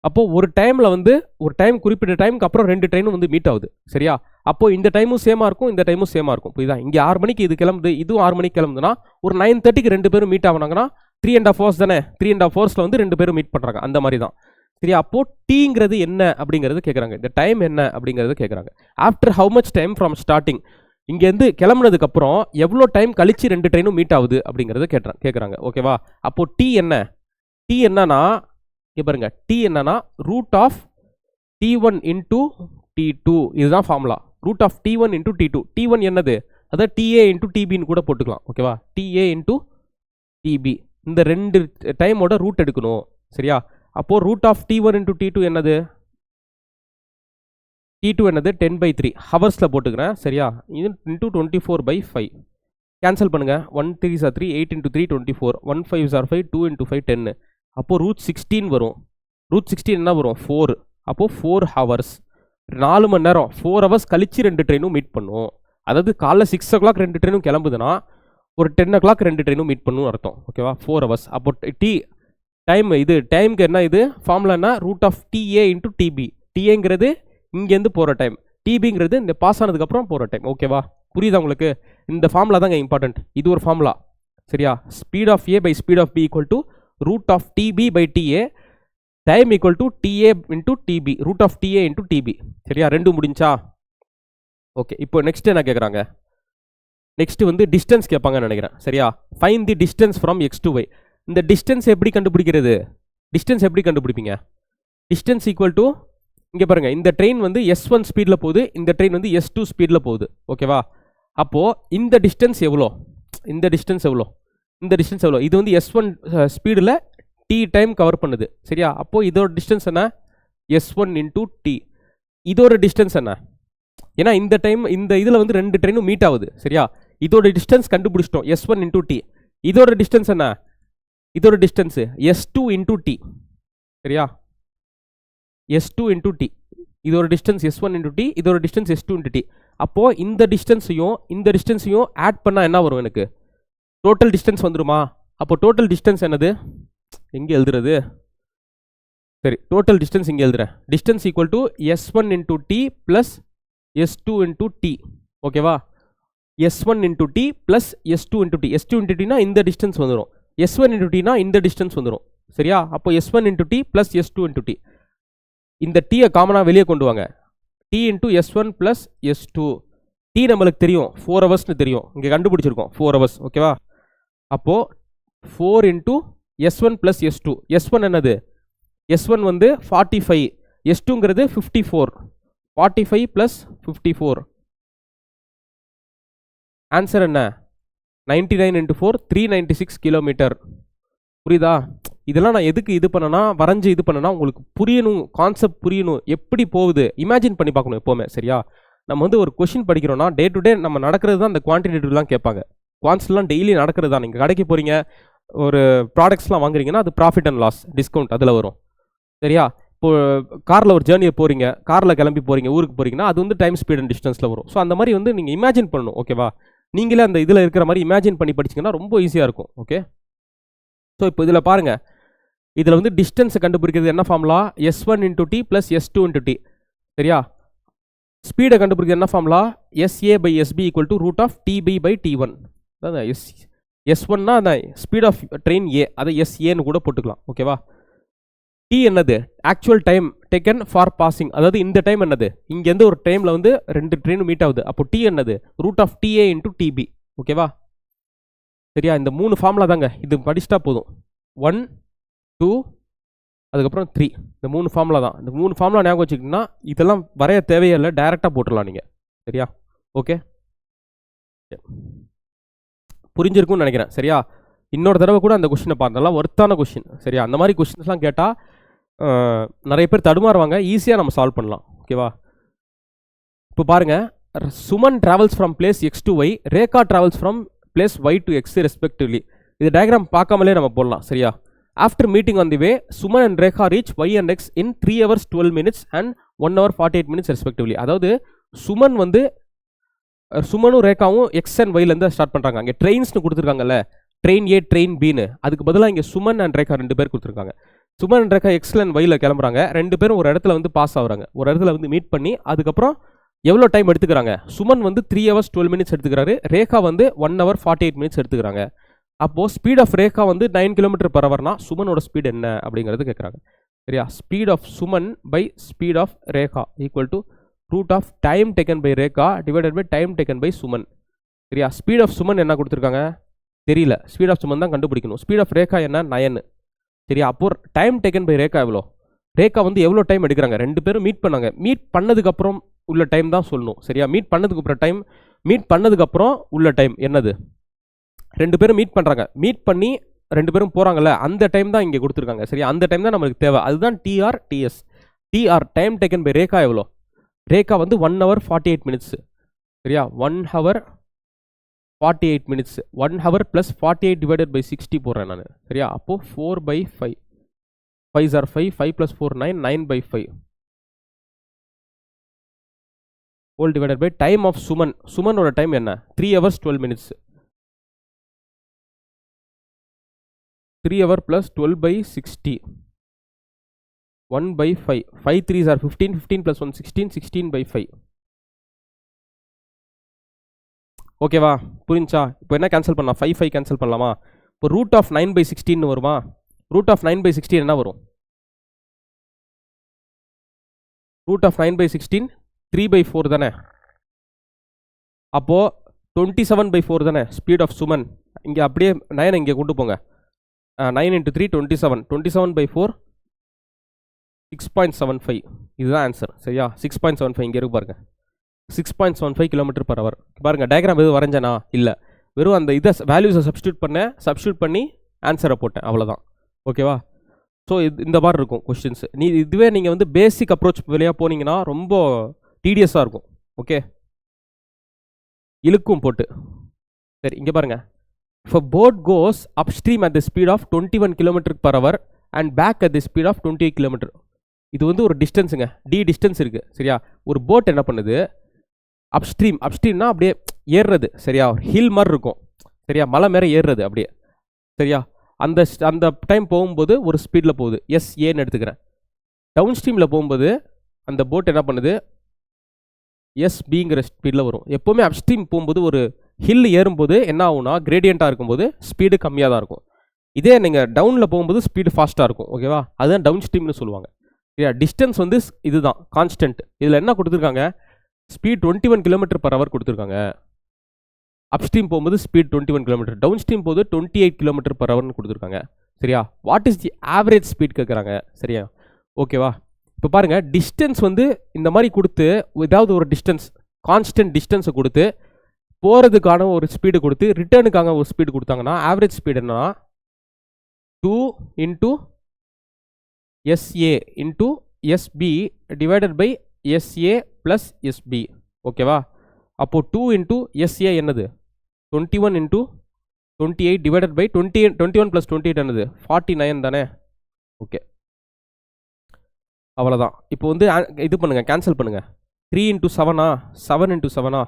அப்போது ஒரு டைமில் வந்து ஒரு டைம் குறிப்பிட்ட டைமுக்கு அப்புறம் 2 ட்ரெயினும் வந்து மீட் ஆகுது. சரியா, அப்போது இந்த டைமும் சேமாக இருக்கும், இந்த டைமும் சேமாக இருக்கும். புரியுதா, இங்கே 6 மணிக்கு இது கிளம்புது, இதுவும் 6 மணிக்கு கிளம்புதுன்னா ஒரு 9:30க்கு 2 பேரும் மீட் ஆகுனாங்கன்னா 3.5 hours தானே, 3.5 hours வந்து 2 பேரும் மீட் பண்ணுறாங்க. அந்த மாதிரி தான். சரியா, அப்போது டீங்கிறது என்ன அப்படிங்கிறது கேட்குறாங்க, இந்த டைம் என்ன அப்படிங்கிறது கேட்குறாங்க. After how much time from starting, இங்கேருந்து கிளம்புனதுக்கப்புறம் எவ்வளோ டைம் கழிச்சு 2 ட்ரெயினும் மீட் ஆகுது அப்படிங்கிறத கேட்குறாங்க. ஓகேவா, அப்போது டி என்னன்னா இங்கே பாருங்க, டி என்னன்னா root of T1 into T2. இதுதான் formula, root of T1 into T2. T1 என்னது, அதாவது TA இன்டூ TBன்னு கூட போட்டுக்கலாம். ஓகேவா, TA இன்டூ TB, இந்த 2 டைமோட ரூட் எடுக்கணும். சரியா, அப்போது root of T1 into T2 என்னது, T2 என்னது 10/3 ஹவர்ஸில் போட்டுக்கிறேன். சரியா, இது இன்டூ 24/5 கேன்சல் பண்ணுங்கள். 1 3s are 3, 8 into 3 24, 1 5s are 5, 2 into 5 10. அப்போது ரூட் 16 வரும். ரூட் 16 என்ன வரும் 4. அப்போது 4 hours, 4 மணி நேரம், 4 hours கழிச்சு 2 ட்ரெயினும் மீட் பண்ணும். அதாவது காலைல 6 o'clock 2 ட்ரெயினும் கிளம்புதுன்னா ஒரு 10 o'clock 2 ட்ரெயினும் மீட் பண்ணும் அர்த்தம். ஓகேவா, 4 hours. அப்போ டைம் இது டைமுக்கு என்ன, இது ஃபார்முலா என்ன, root of TA into TB. டிஏங்கிறது இங்கேருந்து போகிற டைம், டிபிங்கிறது இந்த பாஸ் ஆனதுக்கப்புறம் போகிற டைம். ஓகேவா, புரியுதா உங்களுக்கு? இந்த ஃபார்முலா தாங்க இம்பார்ட்டன்ட். இது ஒரு ஃபார்முலா. சரியா, speed of A by speed of B equal to root of TB by TA, time equal to TA into TB, root of TA into TB. சரியா, 2 முடிஞ்சா? ஓகே, இப்போ நெக்ஸ்ட் என்ன கேட்குறாங்க, நெக்ஸ்ட் வந்து டிஸ்டன்ஸ் கேட்பாங்கன்னு நினைக்கிறேன். சரியா, find the distance from X to Y. இந்த distance எப்படி கண்டுபிடிக்கிறது, டிஸ்டன்ஸ் எப்படி கண்டுபிடிப்பீங்க, டிஸ்டன்ஸ் ஈக்குவல் டு இங்கே பாருங்கள், இந்த ட்ரெயின் வந்து S1 ஸ்பீடில் போகுது, இந்த ட்ரெயின் வந்து S2 ஸ்பீடில் போகுது. ஓகேவா, அப்போது இந்த டிஸ்டன்ஸ் எவ்வளோ, இந்த டிஸ்டன்ஸ் எவ்வளோ, இந்த டிஸ்டன்ஸ் எவ்வளோ, இது வந்து S1 ஸ்பீடில் T டைம் கவர் பண்ணுது. சரியா, அப்போது இதோட டிஸ்டன்ஸ் என்ன, S1 இன்டூ T. இதோட டிஸ்டன்ஸ் என்ன, ஏன்னா இந்த டைம் இந்த இதில் வந்து 2 ட்ரெயினும் மீட் ஆகுது. சரியா, இதோட டிஸ்டன்ஸ் கண்டுபிடிச்சிட்டோம், S1 இன்டூ T. இதோட டிஸ்டன்ஸ் என்ன, இதோட டிஸ்டன்ஸு S2 இன்டூ T. சரியா, S2 இன்டூ T. இதோட டிஸ்டன்ஸ் S1 இன்டூ T, இதோட டிஸ்டன்ஸ் S2 இன்டூ T. அப்போது இந்த டிஸ்டன்ஸையும் ஆட் பண்ணால் என்ன வரும், எனக்கு டோட்டல் டிஸ்டன்ஸ் வந்துடுமா? அப்போது டோட்டல் டிஸ்டன்ஸ் என்னது, எங்கே எழுதுறது, சரி, டோட்டல் டிஸ்டன்ஸ் இங்கே எழுதுறேன். Distance equal to S1 into T plus S2 into T. ஓகேவா, S1 into T plus S2 into T. S2 into Tனா இந்த டிஸ்டன்ஸ் வந்துடும், S1 இன்டூ Tனா இந்த டிஸ்டன்ஸ் வந்துடும். சரியா, அப்போ S1 into T plus S2 into T. இந்த டீயை காமனாக வெளியே கொண்டு வாங்க, T into S1 plus S2. T நம்மளுக்கு தெரியும் 4 ஹவர்ஸ்னு தெரியும், இங்கே கண்டுபிடிச்சிருக்கோம் 4 ஹவர்ஸ். ஓகேவா, அப்போது 4 into S1 plus S2. S1 என்னது, S1 வந்து 45, S2ங்கிறது 54. 45 ப்ளஸ் 54, ஆன்சர் என்ன 99 இன்டூ 4 396 கிலோமீட்டர். புரியுதா? இதெல்லாம் நான் எதுக்கு இது பண்ணனா, வரைஞ்சி இது பண்ணனா உங்களுக்கு புரியணும், கான்செப்ட் புரியணும், எப்படி போகுது இமேஜின் பண்ணி பார்க்கணும் எப்போவுமே. சரியா, நம்ம வந்து ஒரு கொஷின் படிக்கிறோன்னா டே டு டே நம்ம நடக்கிறது தான், அந்த குவான்டிடேட்டிவ்லாம் கேட்பாங்க. குவான்ஸ்லாம் டெய்லி நடக்கிறது தான். நீங்கள் கடைக்கு போகிறீங்க, ஒரு ப்ராடக்ட்ஸ்லாம் வாங்குறீங்கன்னா அது ப்ராஃபிட் அண்ட் லாஸ் டிஸ்கவுண்ட் அதில் வரும். சரியா, இப்போது காரில் ஒரு ஜேர்னியை போகிறீங்க, காரில் கிளம்பி போகிறீங்க, ஊருக்கு போகிறீங்கன்னா அது வந்து டைம் ஸ்பீட் அண்ட் டிஸ்டன்ஸில் வரும். ஸோ அந்த மாதிரி வந்து நீங்கள் இமேஜின் பண்ணணும். ஓகேவா, நீங்களே அந்த இதில் இருக்கிற மாதிரி இமேஜின் பண்ணி படிச்சிங்கன்னா ரொம்ப ஈஸியாக இருக்கும். ஓகே, ஸோ இப்போ இதில் பாருங்கள், இதில் வந்து டிஸ்டன்ஸை கண்டுபிடிக்கிறது என்ன formula? S1 × t plus S2 × t. சரியா? ஸ்பீடை கண்டுபிடிக்கிறது என்ன ஃபார்முலா? SA/SB = √TB/T1. அதான் S1னா அந்த ஸ்பீட் ஆஃப் ட்ரெயின் ஏ, அதை SAன்னு கூட போட்டுக்கலாம். ஓகேவா? டி என்னது? Actual time taken for passing. அதாவது இந்த டைம் என்னது? இங்கேருந்து ஒரு டைமில் வந்து 2 ட்ரெயின் மீட் ஆகுது. அப்போ டி என்னது? √TA × TB. ஓகேவா? சரியா? இந்த 3 ஃபார்முலா தாங்க. இது படிச்சிட்டா போதும். 1, 2, அதுக்கப்புறம் 3. இந்த 3 ஃபார்முலா தான். இந்த 3 ஃபார்முலா ஞாபகம் வச்சுக்கிட்டீங்கன்னா இதெல்லாம் வரைய தேவையே இல்லை, டைரெக்டாக போட்டுடலாம் நீங்கள். சரியா? ஓகே, புரிஞ்சிருக்கும்னு நினைக்கிறேன். சரியா? இன்னொரு தடவை கூட அந்த கொஸ்டினை பார்த்தலாம், ஒர்த்தான கொஸ்டின். சரியா? அந்த மாதிரி கொஸ்டின்ஸ்லாம் கேட்டால் நிறைய பேர் தடுமாறுவாங்க, ஈஸியாக நம்ம சால்வ் பண்ணலாம். ஓகேவா? இப்போ பாருங்கள், Suman travels from place X to Y, Rekha travels from place Y to X respectively. இது டயக்ராம் பார்க்காமலே நம்ம போடலாம். சரியா? After meeting on the way, Suman and Rekha reach Y and X in 3 hours 12 minutes and 1 hour 48 minutes respectively. அதாவது சுமனும் ரேகாவும் X and Yலேருந்து start பண்ணுறாங்க. அங்கே ட்ரெயின்ஸ்னு கொடுத்துருக்காங்கல்ல, train ஏ train பின்னு, அதுக்கு பதிலாக இங்கே சுமன் அண்ட் ரேகா 2 பேர் கொடுத்துருக்காங்க. Suman and Rekha X and Yல கிளம்புறாங்க. 2 பேரும் ஒரு இடத்துல வந்து பாஸ் ஆகுறாங்க, ஒரு இடத்துல வந்து மீட் பண்ணி அதுக்கப்புறம் எவ்வளோ டைம் எடுத்துக்கிறாங்க? சுமன் வந்து 3 hours 12 minutes எடுத்துக்கிறாரு, ரேகா வந்து 1 hour 48 minutes எடுத்துக்கிறாங்க. அப்போது ஸ்பீட் ஆஃப் ரேகா வந்து 9 km/hனா சுமனோட ஸ்பீட் என்ன அப்படிங்கிறது கேட்குறாங்க. சரியா? Speed of Suman by speed of Rekha equal to √time taken by Rekha divided by time taken by Suman. சரியா? ஸ்பீட் ஆஃப் சுமன் என்ன கொடுத்துருக்காங்க? தெரியல. ஸ்பீட் ஆஃப் சுமன் தான் கண்டுபிடிக்கணும். ஸ்பீட் ஆஃப் ரேகா என்ன? 9. சரியா? அப்போ டைம் டேக்கன் பை ரேகா எவ்வளோ? ரேகா வந்து எவ்வளோ டைம் எடுக்கிறாங்க? 2 பேரும் மீட் பண்ணாங்க. மீட் பண்ணதுக்கப்புறம் உள்ள டைம் தான் சொல்லணும். சரியா? மீட் பண்ணதுக்கப்புறம் உள்ள டைம் என்னது? 2 பேரும் மீட் பண்ணுறாங்க, மீட் பண்ணி 2 பேரும் போகிறாங்கல்ல, அந்த டைம் தான் இங்கே கொடுத்துருக்காங்க. சரியா? அந்த டைம் தான் நம்மளுக்கு தேவை. அதுதான் TR TS. TR time taken by Rekha எவ்வளோ? ரேகா வந்து 1 hour 48 minutes. சரியா? 1 hour 48 minutes. 1 hour + 48 divided by 60 போடுறேன் நான். சரியா? அப்போது 4/5. 5 are 5, 5 + 4 9, 9/5 whole divided by time of Suman. சுமனோட டைம் என்ன? 3 hours 12 minutes. 3 hour + 12/60 1/5. 5 3s are 15, 15 + 1 16, 16/5. ஓகேவா? புரிஞ்சா? இப்போ என்ன கேன்சல் பண்ணலாம்? 5 5 கேன்சல் பண்ணலாமா? இப்போ √9/16 வருமா? √9/16 என்ன வரும்? √9/16 3/4 தானே? அப்போது 27/4 தானே ஸ்பீட் ஆஃப் சுமன். இங்கே அப்படியே 9 இங்கே கொண்டு போங்க. 9 × 3 27. 27/4 6.75. இதுதான் ஆன்சர். சரியா? 6.75 இங்கே இருக்கு பாருங்க. 6.75 km/h. பாருங்க, டயக்ராம் எதுவும் வரைஞ்சனா? இல்லை, வெறும் அந்த இதை வேல்யூஸை சப்ஸ்டியூட் பண்ணி ஆன்சரை போட்டேன், அவ்வளோதான். ஓகேவா? ஸோ இந்த மாதிரி இருக்கும் கொஸ்டின்ஸ். இதுவே நீங்கள் வந்து பேசிக் அப்ரோச் வழியாக போனீங்கன்னா ரொம்ப டீடியஸாக இருக்கும். ஓகே, இழுக்கும் போட்டு. சரி, இங்கே பாருங்கள். If a boat goes upstream at the speed of 21 km/h and back at the speed of 28 km. இது வந்து ஒரு டிஸ்டன்ஸுங்க, டிஸ்டன்ஸ் இருக்குது. சரியா? ஒரு போட் என்ன பண்ணுது? அப்ஸ்ட்ரீம்னா அப்படியே ஏறுறது. சரியா? ஹில் மாதிரி இருக்கும். சரியா? மலை மேலே ஏறுறது அப்படியே. சரியா? அந்த டைம் போகும்போது ஒரு ஸ்பீடில் போகுது, SAன்னு எடுத்துக்கிறேன். டவுன் ஸ்ட்ரீமில் போகும்போது அந்த போட் என்ன பண்ணுது? SBங்கிற ஸ்பீடில் வரும். எப்போவுமே அப்ஸ்ட்ரீம் போகும்போது ஒரு ஹில் ஏறும்போது என்ன ஆகும்னா, கிரேடியண்ட்டாக இருக்கும்போது ஸ்பீடு கம்மியாக தான் இருக்கும். இதே நீங்கள் டவுனில் போகும்போது ஸ்பீடு ஃபாஸ்ட்டாக இருக்கும். ஓகேவா? அதுதான் டவுன் ஸ்ட்ரீம்னு சொல்லுவாங்க. சரியா? டிஸ்டன்ஸ் வந்து இதுதான் கான்ஸ்டன்ட். இதில் என்ன கொடுத்துருக்காங்க? ஸ்பீட் 21 km/h கொடுத்துருக்காங்க. அப்ஸ்ட்ரீம் போகும்போது ஸ்பீட் 21 km, டவுன் ஸ்ட்ரீம் போது 28 km/h கொடுத்துருக்காங்க. சரியா? What is the average speed கேட்குறாங்க. சரியா? ஓகேவா? இப்போ பாருங்கள், டிஸ்டன்ஸ் வந்து இந்த மாதிரி கொடுத்து, ஏதாவது ஒரு டிஸ்டன்ஸ், கான்ஸ்டன்ட் டிஸ்டன்ஸை கொடுத்து, போகிறதுக்கான ஒரு ஸ்பீடு கொடுத்து, ரிட்டர்னுக்கான ஒரு ஸ்பீடு கொடுத்தாங்கன்னா ஆவரேஜ் ஸ்பீடு என்னன்னா 2 × SA × SB divided by SA + SB. ஓகேவா? அப்போது 2 × SA என்னது? 21 × 28 டிவைடட் பை 21 + 28 என்னது? 49 தானே? ஓகே, அவ்வளோதான். இப்போ வந்து இது பண்ணுங்கள், கேன்சல் பண்ணுங்கள். 3 × 7 7 × 7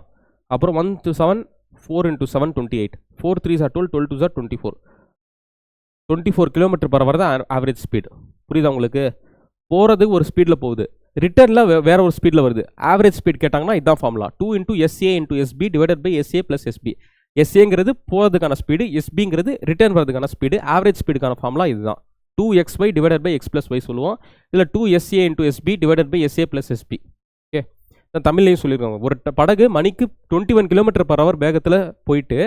அப்புறம் 1 × 7 4 × 7 28. 4 3s are 12, 12 2s are 24. 24 km/h தான் ஆவரேஜ் ஸ்பீடு. புரியுதா உங்களுக்கு? போகிறது ஒரு ஸ்பீடில் போகுது, ரிட்டர்னில் வேற ஒரு ஸ்பீடில் வருது. ஆவரேஜ் ஸ்பீட் கேட்டாங்கன்னா இதுதான் formula, 2 × SA × SB divided by SA + SB. SAங்கிறது போகிறதுக்கான ஸ்பீடு, SBங்கிறது ரிட்டர்ன் வரதுக்கான ஸ்பீடு. ஆவரேஜ் ஸ்பீடுக்கான ஃபார்முலா இதுதான், 2xy divided by x + y சொல்லுவோம். இதில் 2SA × SB divided by SA + SB. Okay, நான் தமிழ்லையும் சொல்லியிருக்காங்க. ஒரு படகு மணிக்கு 21 km/h வேகத்தில் போயிட்டு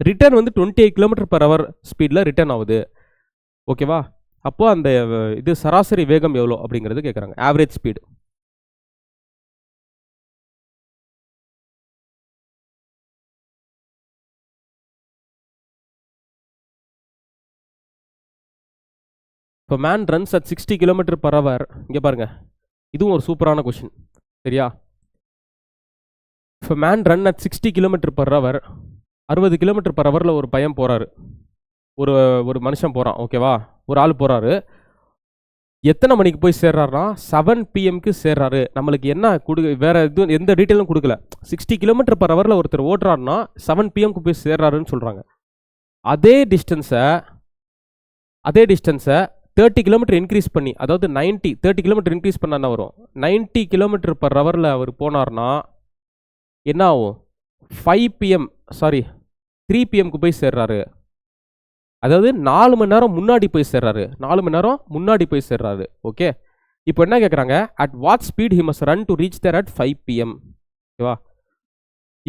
ரிட்டர்ன் வந்து 28 km/h ஸ்பீடில் ரிட்டர்ன் ஆகுது. ஓகேவா? அப்போ அந்த இது சராசரி வேகம் எவ்வளோ அப்படிங்கிறது கேட்குறாங்க, ஆவரேஜ் ஸ்பீடு. இப்போ மேன் ரன்ஸ் அட் 60 km/h. இங்கே பாருங்க, இதுவும் ஒரு சூப்பரான கொஷின். சரியா? இப்போ man run at 60 km/h, 60 km/h ஒரு பையன் போகிறாரு, ஒரு மனுஷன் போகிறான். ஓகேவா? ஒரு ஆள் போகிறாரு. எத்தனை மணிக்கு போய் சேர்றாருனா 7 PM சேர்றாரு. நம்மளுக்கு என்ன வேற எதுவும் எந்த டீட்டெயிலும் கொடுக்கல. 60 km/h ஒருத்தர் ஓட்டுறாருன்னா 7 PM போய் சேர்றாருன்னு சொல்கிறாங்க. அதே டிஸ்டன்ஸை 30 km இன்க்ரீஸ் பண்ணி, அதாவது 30 km இன்க்ரீஸ் பண்ணா என்ன வரும்? 90 km/h அவர் போனார்னா என்ன ஆகும்? 3 PM போய் சேர்றாரு. அதாவது 4 மணி நேரம் முன்னாடி போய் சேர்றாரு. 4 மணி நேரம் முன்னாடி போய் சேர்றாரு. ஓகே, இப்போ என்ன கேட்குறாங்க? At what speed he must run to reach there at 5 PM. ஓகேவா?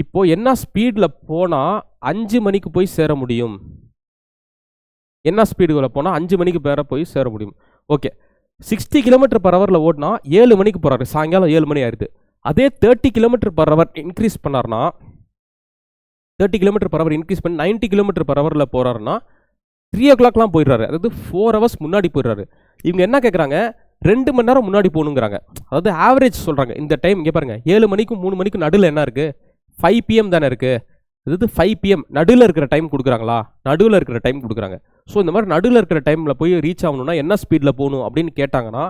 இப்போ என்ன ஸ்பீடில் போனால் 5 மணிக்கு போய் சேர முடியும்? என்ன ஸ்பீடுகளை போனால் 5 மணிக்கு போய் சேர முடியும்? ஓகே, 60 km/h ஓடினா 7 மணிக்கு போகிறாரு, சாயங்காலம் 7 மணி ஆயிடுது. அதே 30 km/h இன்க்ரீஸ் பண்ணார்னா, 30 km/h இன்க்ரீஸ் பண்ணி 90 km/h போகிறாருன்னா 3 o'clockலாம் போயிடுறாரு. அதாவது 4 hours முன்னாடி போயிடுறாரு. இவங்க என்ன கேட்குறாங்க? 2 மணி நேரம் முன்னாடி போகணுங்கிறாங்க. அதாவது ஆவரேஜ் சொல்கிறாங்க. இந்த டைம் இங்கே பாருங்கள், 7 மணிக்கும் 3 மணிக்கும் நடுவில் என்ன இருக்குது? 5 PM தானே இருக்குது. அதாவது 5 PM நடுவில் இருக்கிற டைம் கொடுக்குறாங்களா? நடுவில் இருக்கிற டைம் கொடுக்குறாங்க. ஸோ இந்த மாதிரி நடுவில் இருக்கிற டைமில் போய் ரீச் ஆகணும்னா என்ன ஸ்பீடில் போகணும் அப்படின்னு கேட்டாங்கன்னா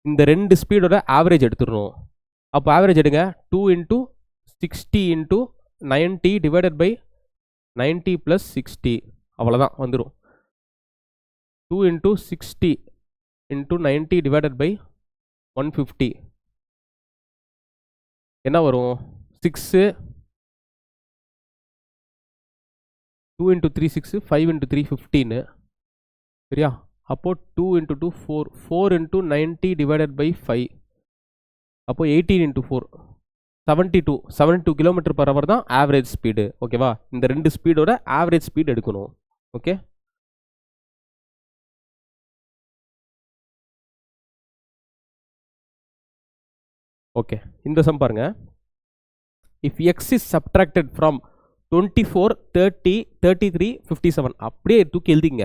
இந்த 2 ஸ்பீடோட ஆவரேஜ் எடுத்துடணும். அப்போ ஆவரேஜ் எடுங்க, 2 × 60 × 90 டிவைடட் பை 90 + 60. அவ்வளோதான் வந்துடும். 2 × 60 × 90 டிவைடட் பை 150 என்ன வரும்? 6. 2 × 3 6, 5 × 3 15. சரியா? அப்போ 2 × 2 4, 4 × 90 டிவைடட் பை 5. அப்போ 18 × 4 72 km/h தான் ஆவரேஜ் ஸ்பீடு. ஓகேவா? இந்த 2 ஸ்பீடோட ஆவரேஜ் ஸ்பீட் எடுக்கணும். ஓகே, ஓகே, இந்த சம் பாருங்க. If X is subtracted from 24, 30, 33, 57 அப்படியே தூக்கி எழுதிங்க.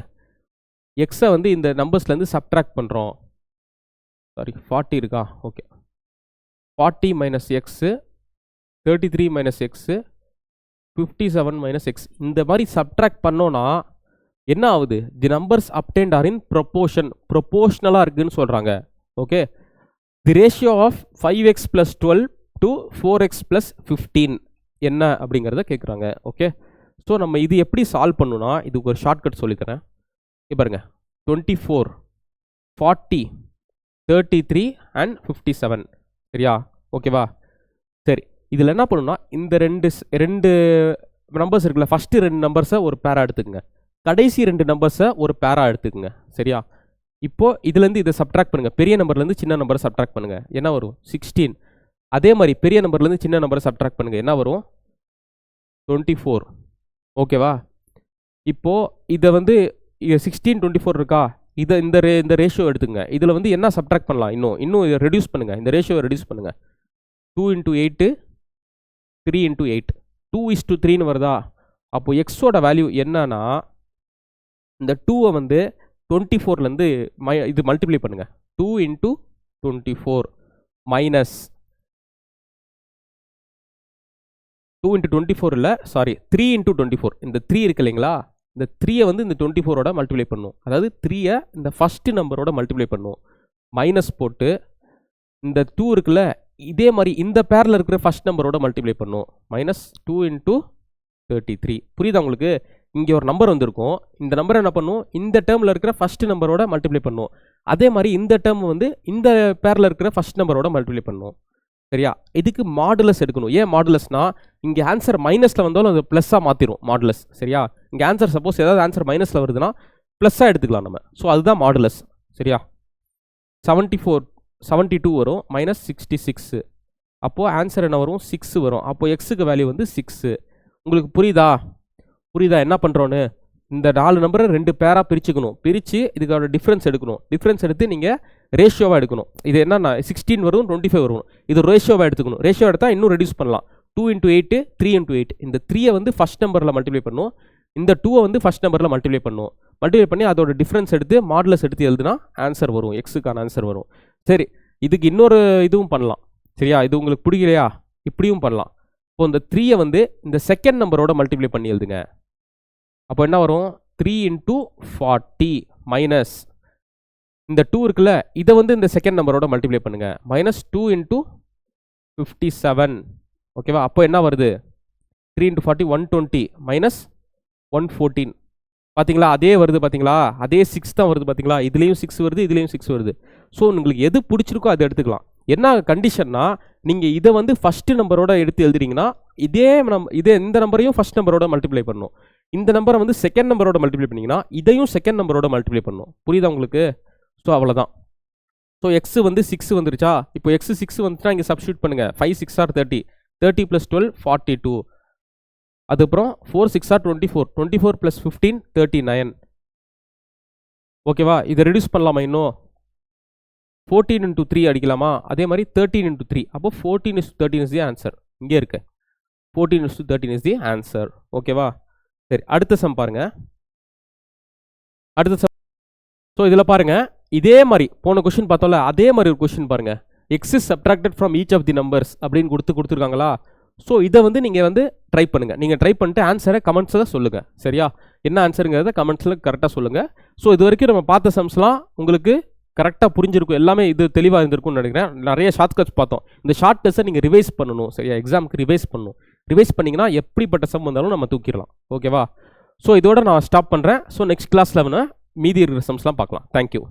எக்ஸை வந்து இந்த நம்பர்ஸ்லேருந்து சப்ட்ராக்ட் பண்ணுறோம். 40 இருக்கா? Okay, 40 - x, 33 - x, 57 - x. இந்த மாதிரி சப்ட்ராக்ட் பண்ணோன்னா என்ன ஆகுது? The numbers obtained are in ப்ரொபோஷனலாக இருக்குன்னு சொல்கிறாங்க. Okay, the ratio of 5x + 12 to 4x + 15 என்ன அப்படிங்கிறத கேட்குறாங்க. ஓகே, ஸோ நம்ம இது எப்படி சால்வ் பண்ணணும்னா இதுக்கு ஒரு ஷார்ட்கட் சொல்லித்தரேன். பாருங்க, 24, 40, 33 and 57. சரியா? ஓகேவா? சரி, இதில் என்ன பண்ணணும்னா இந்த ரெண்டு நம்பர்ஸ் இருக்குல்ல, ஃபஸ்ட்டு 2 நம்பர்ஸை ஒரு பேரா எடுத்துக்கங்க, கடைசி 2 நம்பர்ஸை ஒரு பேரா எடுத்துக்கங்க. சரியா? இப்போது இதுலேருந்து இதை சப்ட்ராக்ட் பண்ணுங்கள். பெரிய நம்பர்லேருந்து சின்ன நம்பரை சப்ட்ராக்ட் பண்ணுங்கள். என்ன வரும்? 16. அதே மாதிரி பெரிய நம்பர்லேருந்து சின்ன நம்பரை சப்ட்ராக்ட் பண்ணுங்கள். என்ன வரும்? 24. ஓகேவா? இப்போது இதை வந்து 16, 24 இருக்கா? இந்த ரேஷியோ எடுத்துங்க. இதில் வந்து என்ன சப்ட்ராக்ட் பண்ணலாம்? இன்னும் இதை ரெடியூஸ் பண்ணுங்கள். இந்த ரேஷியோவை ரெடியூஸ் பண்ணுங்கள். 2 × 8, 3 × 8, 2:3 வருதா? அப்போது எக்ஸோட வேல்யூ என்னன்னா, இந்த 2-ஐ வந்து 24லேருந்து இது மல்டிப்ளை பண்ணுங்கள். 2 × 24 மைனஸ் 2 × 24 இல்லை, 3 × 24. இந்த 3 இருக்கு இல்லைங்களா? இந்த 3-ஐ வந்து இந்த 24ஓட மல்டிப்ளை பண்ணும். அதாவது 3-ஐ இந்த ஃபஸ்ட்டு நம்பரோட மல்டிப்ளை பண்ணும். மைனஸ் போட்டு இந்த 2 இருக்குல்ல, இதே மாதிரி இந்த பேரில் இருக்கிற ஃபஸ்ட் நம்பரோட மல்டிப்ளை பண்ணும். -2 × 33. புரியுதா உங்களுக்கு? இங்கே ஒரு நம்பர் வந்திருக்கும். இந்த நம்பர் என்ன பண்ணும், இந்த டேர்மில் இருக்கிற ஃபர்ஸ்ட் நம்பரோட மல்டிப்ளை பண்ணும். அதே மாதிரி இந்த டேர்ம் வந்து இந்த பேரில் இருக்கிற ஃபர்ஸ்ட் நம்பரோட மல்டிப்ளை பண்ணும். சரியா? இதுக்கு மாடுலஸ் எடுக்கணும். ஏன் மாடுலஸ்னா, இங்கே ஆன்சர் மைனஸில் வந்தாலும் அது ப்ளஸ்ஸாக மாற்றிடும் மாடுலஸ். சரியா? இங்கே ஆன்சர் சப்போஸ் ஏதாவது ஆன்சர் மைனஸில் வருதுன்னா ப்ளஸ்ஸாக எடுத்துக்கலாம் நம்ம. ஸோ அதுதான் மாடுலஸ். சரியா? 72 வரும் -66. அப்போது ஆன்சர் என்ன வரும், 6 வரும். அப்போது எக்ஸுக்கு வேல்யூ வந்து 6. உங்களுக்கு புரியுதா என்ன பண்ணுறோன்னு, இந்த 4 நம்பரை 2 பேராக பிரிச்சுக்கணும். பிரித்து இதுக்கான டிஃப்ரென்ஸ் எடுக்கணும். டிஃப்ரென்ஸ் எடுத்து நீங்கள் ரேஷியோவாக எடுக்கணும். இது என்னன்னா 16 வரும், 25 வரும். இது ரேஷியோவாக எடுத்துக்கணும். ரேஷியோ எடுத்தால் இன்னும் ரெடியூஸ் பண்ணலாம். 2 × 8 3 × 8. இந்த 3 வந்து ஃபஸ்ட் நம்பரில் மல்டிப்ளை பண்ணும். இந்த 2 வந்து ஃபஸ்ட் நம்பரில் மல்டிப்ளை பண்ணும். மல்டிப்ளை பண்ணி அதோட டிஃப்ரென்ஸ் எடுத்து மாடுலஸ் எடுத்து எழுதுனா ஆன்சர் வரும். எக்ஸுக்கான ஆன்சர் வரும். சரி, இதுக்கு இன்னொரு இதுவும் பண்ணலாம். சரியா? இது உங்களுக்கு பிடிக்கலையா, இப்படியும் பண்ணலாம். இப்போ இந்த 3 வந்து இந்த செகண்ட் நம்பரோட மல்டிப்ளை பண்ணி எழுதுங்க. அப்போ என்ன வரும், 3 × 40 மைனஸ் இந்த 2 இருக்குல்ல, இதை வந்து இந்த செகண்ட் நம்பரோட மல்டிப்ளை பண்ணுங்க. -2 × 57. ஓகேவா? அப்போ என்ன வருது, 3 × 40 120 -114. பார்த்தீங்களா? அதே வருது. பார்த்தீங்களா? அதே 6 தான் வருது. பார்த்தீங்களா? இதுலேயும் 6 வருது, இதுலேயும் 6 வருது. ஸோ உங்களுக்கு எது பிடிச்சிருக்கோ அதை எடுத்துக்கலாம். என்ன கண்டிஷன்னா, நீங்கள் இதை வந்து ஃபஸ்ட்டு நம்பரோட எடுத்து எழுதுறீங்கன்னா இந்த நம்பரையும் ஃபஸ்ட் நம்பரோட மல்டிப்ளை பண்ணணும். இந்த நம்பரை வந்து செகண்ட் நம்பரோட மல்டிப்ளை பண்ணிங்கன்னா இதையும் செகண்ட் நம்பரோட மல்டிப்ளை பண்ணணும். புரியுதா உங்களுக்கு? ஸோ அவ்வளோதான். ஸோ எக்ஸ் வந்து 6 வந்துருச்சா? இப்போ எக்ஸ் 6 வந்துச்சுன்னா இங்கே சப்ஸ்டியூட் பண்ணுங்கள். 5 6 are 30. 30 + 12 42. அதுக்கப்புறம் 4 6 are 24. 24 + 15 39. ஓகேவா? இதை ரெடியூஸ் பண்ணலாமா? இன்னும் 14 × 3 அடிக்கலாமா? அதே மாதிரி 13 × 3. அப்போ 14:13 is the answer. இங்கே இருக்கு. 14:13 is the answer. ஓகேவா? சரி, அடுத்த சம் பாருங்க. அடுத்த சம். ஸோ இதில் பாருங்க, இதே மாதிரி போன கொஸ்டின் பார்த்தோம்ல, அதே மாதிரி ஒரு கொஸ்டின் பாருங்க. X is subtracted from each of the numbers அப்படின்னு கொடுத்துருக்காங்களா? ஸோ இதை வந்து நீங்கள் வந்து ட்ரை பண்ணுங்கள். நீங்கள் ட்ரை பண்ணிட்டு ஆன்சரை கமெண்ட்ஸில் சொல்லுங்கள். சரியா? என்ன ஆன்சருங்கிறத கமெண்ட்ஸில் கரெக்டாக சொல்லுங்கள். ஸோ இது வரைக்கும் நம்ம பார்த்த சம்ஸ்லாம் உங்களுக்கு கரெக்டாக புரிஞ்சிருக்கும். எல்லாமே இது தெளிவாக இருந்திருக்கும்னு நினைக்கிறேன். நிறைய ஷார்ட் கட்ஸ் பார்த்தோம். இந்த ஷார்ட் கட்ஸை நீங்கள் ரிவைஸ் பண்ணணும். சரியா? எக்ஸாமுக்கு ரிவைஸ் பண்ணணும். ரிவைஸ் பண்ணிங்கன்னா எப்படிப்பட்ட சம் வந்தாலும் நம்ம தூக்கிடலாம். ஓகேவா? ஸோ இதோட நான் ஸ்டாப் பண்ணுறேன். ஸோ நெக்ஸ்ட் கிளாஸில் மீதி இருக்கிற சம்ஸ்லாம் பார்க்கலாம். தேங்க்யூ.